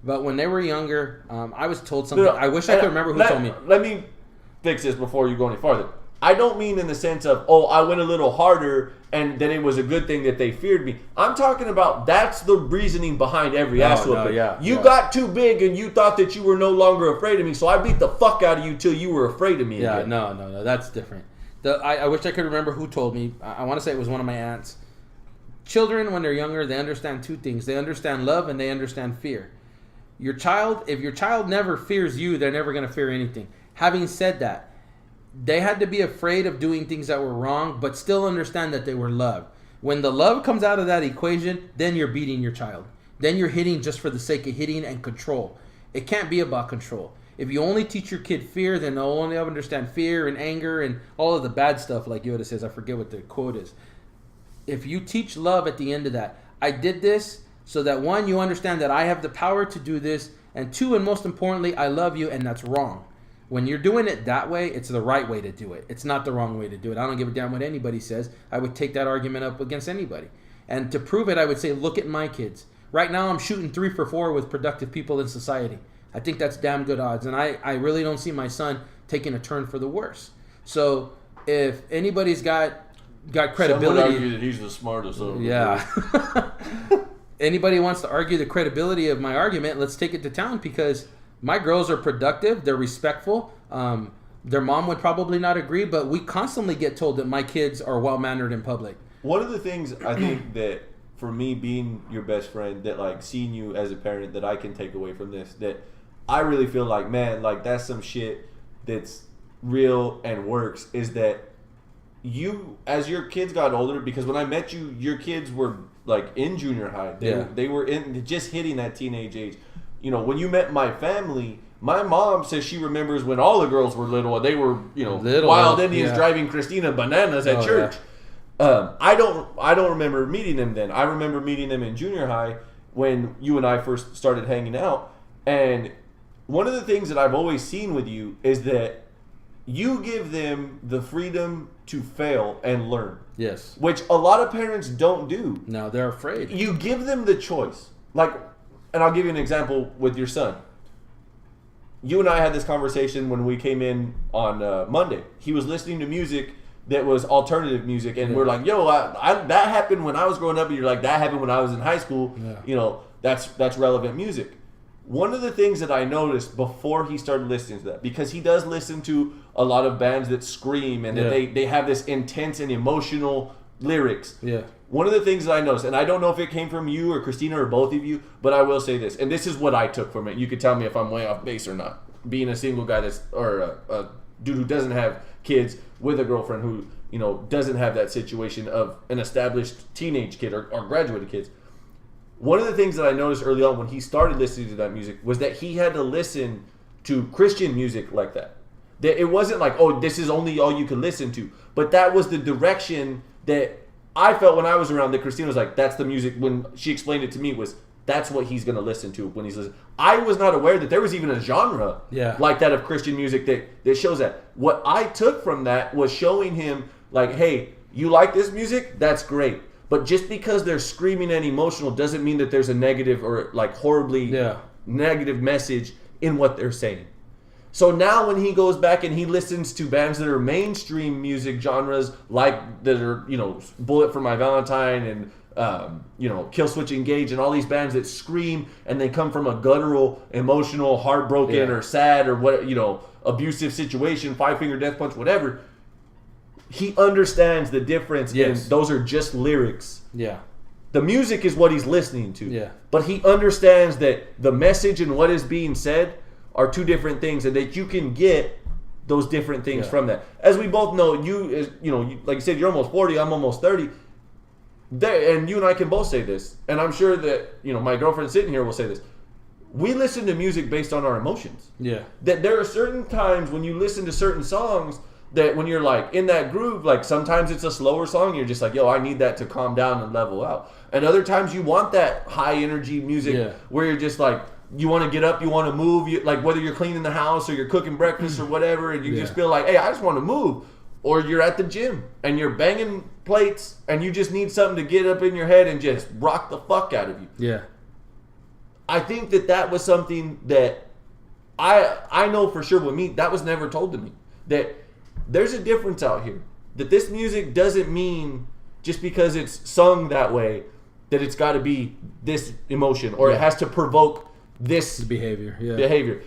but when they were younger, I was told something. I wish I could remember who told me. Let me fix this before you go any farther. I don't mean in the sense of, I went a little harder and then it was a good thing that they feared me. I'm talking about that's the reasoning behind every ass whooping. You got too big and you thought that you were no longer afraid of me, so I beat the fuck out of you till you were afraid of me again. No, that's different. I wish I could remember who told me. I want to say it was one of my aunts. Children, when they're younger, they understand two things. They understand love and they understand fear. If your child never fears you, they're never going to fear anything. Having said that, they had to be afraid of doing things that were wrong, but still understand that they were loved. When the love comes out of that equation, then you're beating your child. Then you're hitting just for the sake of hitting and control. It can't be about control. If you only teach your kid fear, then they'll only understand fear and anger and all of the bad stuff like Yoda says. I forget what the quote is. If you teach love at the end of that, I did this so that one, you understand that I have the power to do this, and two, and most importantly, I love you, and that's wrong. When you're doing it that way, it's the right way to do it. It's not the wrong way to do it. I don't give a damn what anybody says. I would take that argument up against anybody. And to prove it, I would say, look at my kids. Right now, I'm shooting 3 for 4 with productive people in society. I think that's damn good odds. And I really don't see my son taking a turn for the worse. So if anybody's got credibility... Some would argue that he's the smartest of them. Yeah. Anybody wants to argue the credibility of my argument, let's take it to town, because... my girls are productive. They're respectful. Their mom would probably not agree, but we constantly get told that my kids are well-mannered in public. One of the things I think that, for me being your best friend, that like seeing you as a parent, that I can take away from this, that I really feel like, man, like that's some shit that's real and works, is that you, as your kids got older, because when I met you, your kids were like in junior high. They were in just hitting that teenage age. You know, when you met my family, my mom says she remembers when all the girls were little and they were, wild Indians driving Christina bananas at church. Yeah. I don't remember meeting them then. I remember meeting them in junior high when you and I first started hanging out. And one of the things that I've always seen with you is that you give them the freedom to fail and learn. Yes. Which a lot of parents don't do. No, they're afraid. You give them the choice. And I'll give you an example with your son. You and I had this conversation when we came in on Monday. He was listening to music that was alternative music, and we're like, "Yo, that happened when I was growing up." And you're like, "That happened when I was in high school." Yeah. That's relevant music. One of the things that I noticed before he started listening to that, because he does listen to a lot of bands that scream and that they have this intense and emotional lyrics. Yeah. One of the things that I noticed, and I don't know if it came from you or Christina or both of you, but I will say this, and this is what I took from it. You could tell me if I'm way off base or not. Being a single guy or a dude who doesn't have kids with a girlfriend who, doesn't have that situation of an established teenage kid or graduated kids. One of the things that I noticed early on when he started listening to that music was that he had to listen to Christian music like that. That it wasn't like, this is only all you can listen to. But that was the direction that I felt when I was around, that Christina was like, that's the music. When she explained it to me, was that's what he's going to listen to when he's listening. I was not aware that there was even a genre like that of Christian music that shows that. What I took from that was showing him like, hey, you like this music? That's great. But just because they're screaming and emotional doesn't mean that there's a negative or like horribly negative message in what they're saying. So now when he goes back and he listens to bands that are mainstream music genres, like that are, Bullet for My Valentine and, Kill Switch Engage and all these bands that scream and they come from a guttural, emotional, heartbroken or sad or what, abusive situation, Five Finger Death Punch, whatever. he understands the difference. Yes. And those are just lyrics. Yeah. The music is what he's listening to. Yeah. But he understands that the message and what is being said are two different things, and that you can get those different things from that. As we both know, like you said, you're almost 40. I'm almost 30. And you and I can both say this, and I'm sure that my girlfriend sitting here will say this. We listen to music based on our emotions. Yeah. That there are certain times when you listen to certain songs that when you're like in that groove, like sometimes it's a slower song, you're just like, yo, I need that to calm down and level out. And other times you want that high energy music where you're just like, you want to get up, you want to move, like whether you're cleaning the house or you're cooking breakfast or whatever, and you just feel like, hey, I just want to move. Or you're at the gym and you're banging plates and you just need something to get up in your head and just rock the fuck out of you. Yeah. I think that was something that I know for sure with me, that was never told to me. That there's a difference out here. That this music doesn't mean just because it's sung that way that it's got to be this emotion or it has to provoke this behavior. Yeah. behavior.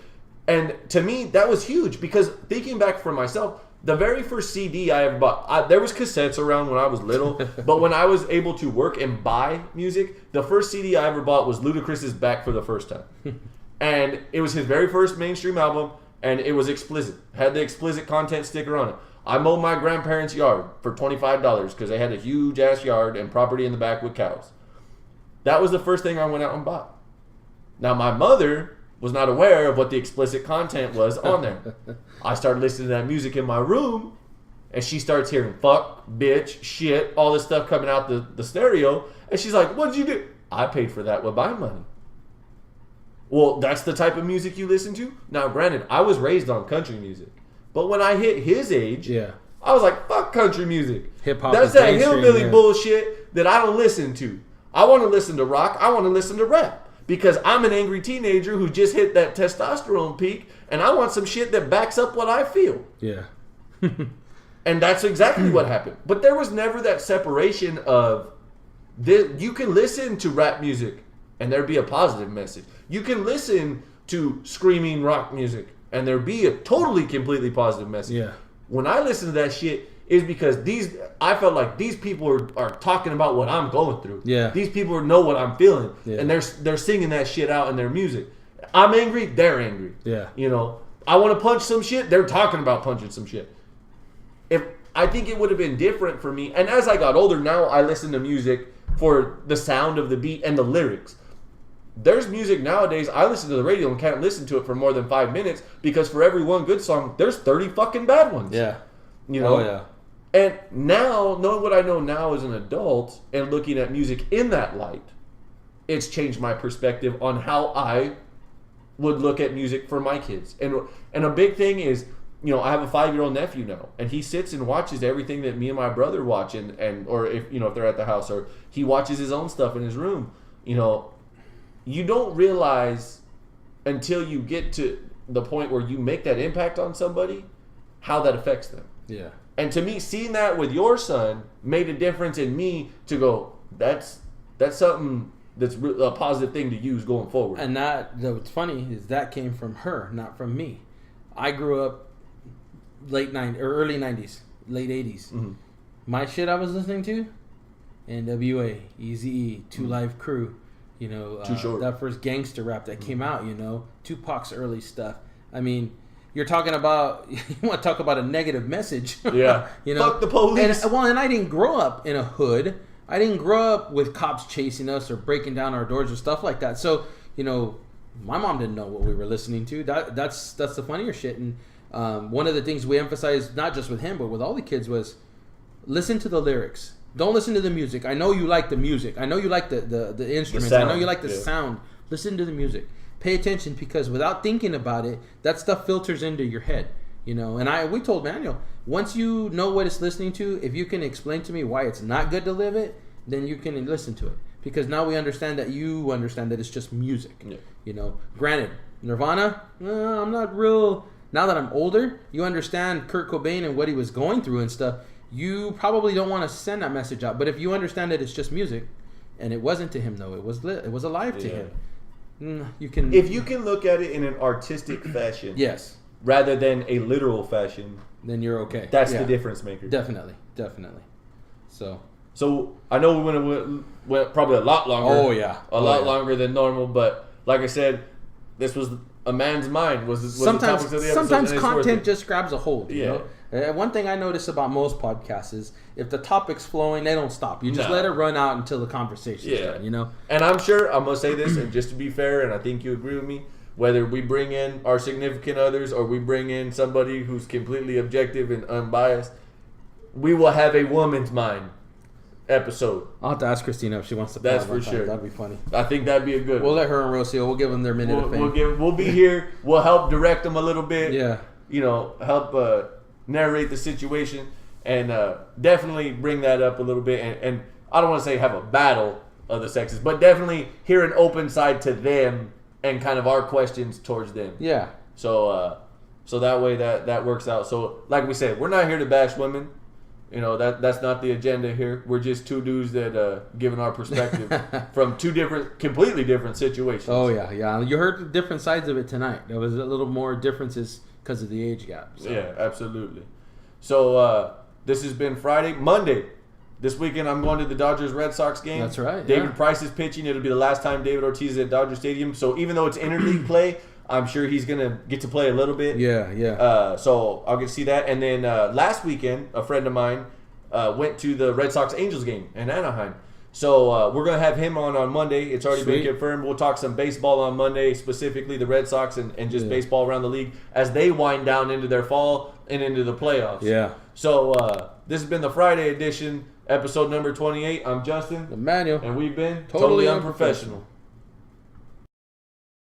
And to me, that was huge because thinking back for myself, the very first CD I ever bought, there was cassettes around when I was little, but when I was able to work and buy music, the first CD I ever bought was Ludacris's Back for the First Time. And it was his very first mainstream album, and it was explicit. Had the explicit content sticker on it. I mowed my grandparents' yard for $25 because they had a huge-ass yard and property in the back with cows. That was the first thing I went out and bought. Now, my mother was not aware of what the explicit content was on there. I started listening to that music in my room, and she starts hearing fuck, bitch, shit, all this stuff coming out the stereo, and she's like, what'd you do? I paid for that with my money. Well, that's the type of music you listen to? Now, granted, I was raised on country music, but when I hit his age, I was like, fuck country music. Hip-hop That's is that mainstream, hillbilly bullshit that I don't listen to. I want to listen to rock. I want to listen to rap. Because I'm an angry teenager who just hit that testosterone peak, and I want some shit that backs up what I feel. Yeah. And that's exactly what happened. But there was never that separation of this. You can listen to rap music, and there be a positive message. You can listen to screaming rock music, and there be a totally, completely positive message. Yeah. When I listen to that shit, is because I felt like these people are talking about what I'm going through. Yeah. These people know what I'm feeling. Yeah. And they're singing that shit out in their music. I'm angry, they're angry. Yeah. I want to punch some shit, they're talking about punching some shit. I think it would have been different for me. And as I got older, now I listen to music for the sound of the beat and the lyrics. There's music nowadays, I listen to the radio and can't listen to it for more than 5 minutes because for every one good song, there's 30 fucking bad ones. Yeah. Oh, yeah. And now, knowing what I know now as an adult and looking at music in that light, it's changed my perspective on how I would look at music for my kids. And a big thing is, I have a 5-year-old nephew now, and he sits and watches everything that me and my brother watch, or if they're at the house, or he watches his own stuff in his room. You don't realize until you get to the point where you make that impact on somebody, how that affects them. Yeah. And to me, seeing that with your son made a difference in me to go, that's something that's a positive thing to use going forward. And what's funny is that came from her, not from me. I grew up early 90s, late 80s. Mm-hmm. My shit I was listening to, NWA, Eazy-E, Two Live Crew, Too Short. that first gangster rap that came out, Tupac's early stuff. I mean, you're talking about, you want to talk about a negative message. Yeah. Fuck the police. And I didn't grow up in a hood. I didn't grow up with cops chasing us or breaking down our doors or stuff like that. So, my mom didn't know what we were listening to. That's the funnier shit. And one of the things we emphasized, not just with him, but with all the kids, was listen to the lyrics. Don't listen to the music. I know you like the music. I know you like the instruments. I know you like the sound. Listen to the music. Pay attention, because without thinking about it, that stuff filters into your head, And we told Manuel, once you know what it's listening to, if you can explain to me why it's not good to live it, then you can listen to it. Because now we understand that you understand that it's just music. Yeah. Granted, Nirvana, I'm not real. Now that I'm older, you understand Kurt Cobain and what he was going through and stuff. You probably don't want to send that message out. But if you understand that it's just music, and it wasn't to him though, it was alive to him. You can, if you can look at it in an artistic fashion, yes, rather than a literal fashion, then you're okay. that's the difference maker. Definitely. So I know we went probably a lot longer. Oh yeah, a lot longer than normal. But like I said, this was a man's mind. Was the topics of the episode, sometimes and it's worth content it. just grabs a hold. You know? One thing I notice about most podcasts is if the topic's flowing, they don't stop. You just let it run out until the conversation's done. You know. And I'm sure I'm gonna say this, and just to be fair, and I think you agree with me. Whether we bring in our significant others or we bring in somebody who's completely objective and unbiased, we will have a woman's mind episode. I'll have to ask Christina if she wants to. That's for sure. That'd be funny. I think that'd be a good. We'll let her and Rocio. We'll give them their minute of fame. We'll be here. We'll help direct them a little bit. Yeah. You know, help narrate the situation and definitely bring that up a little bit. And I don't want to say have a battle of the sexes, but definitely hear an open side to them and kind of our questions towards them. Yeah. So that way that works out. So like we said, we're not here to bash women. You know, that's not the agenda here. We're just two dudes that giving our perspective from two completely different situations. Oh yeah. You heard the different sides of it tonight. There was a little more differences because of the age gap. So. Yeah, absolutely. So this has been Friday. Monday, this weekend I'm going to the Dodgers-Red Sox game. That's right. David Price is pitching. It'll be the last time David Ortiz is at Dodger Stadium. So even though it's interleague play, I'm sure he's going to get to play a little bit. Yeah. So I'll get to see that. And then last weekend, a friend of mine went to the Red Sox-Angels game in Anaheim. So we're going to have him on Monday. It's already been confirmed. We'll talk some baseball on Monday, specifically the Red Sox and just baseball around the league as they wind down into their fall and into the playoffs. Yeah. So this has been the Friday edition, episode number 28. I'm Justin. Emmanuel. And we've been Totally Unprofessional.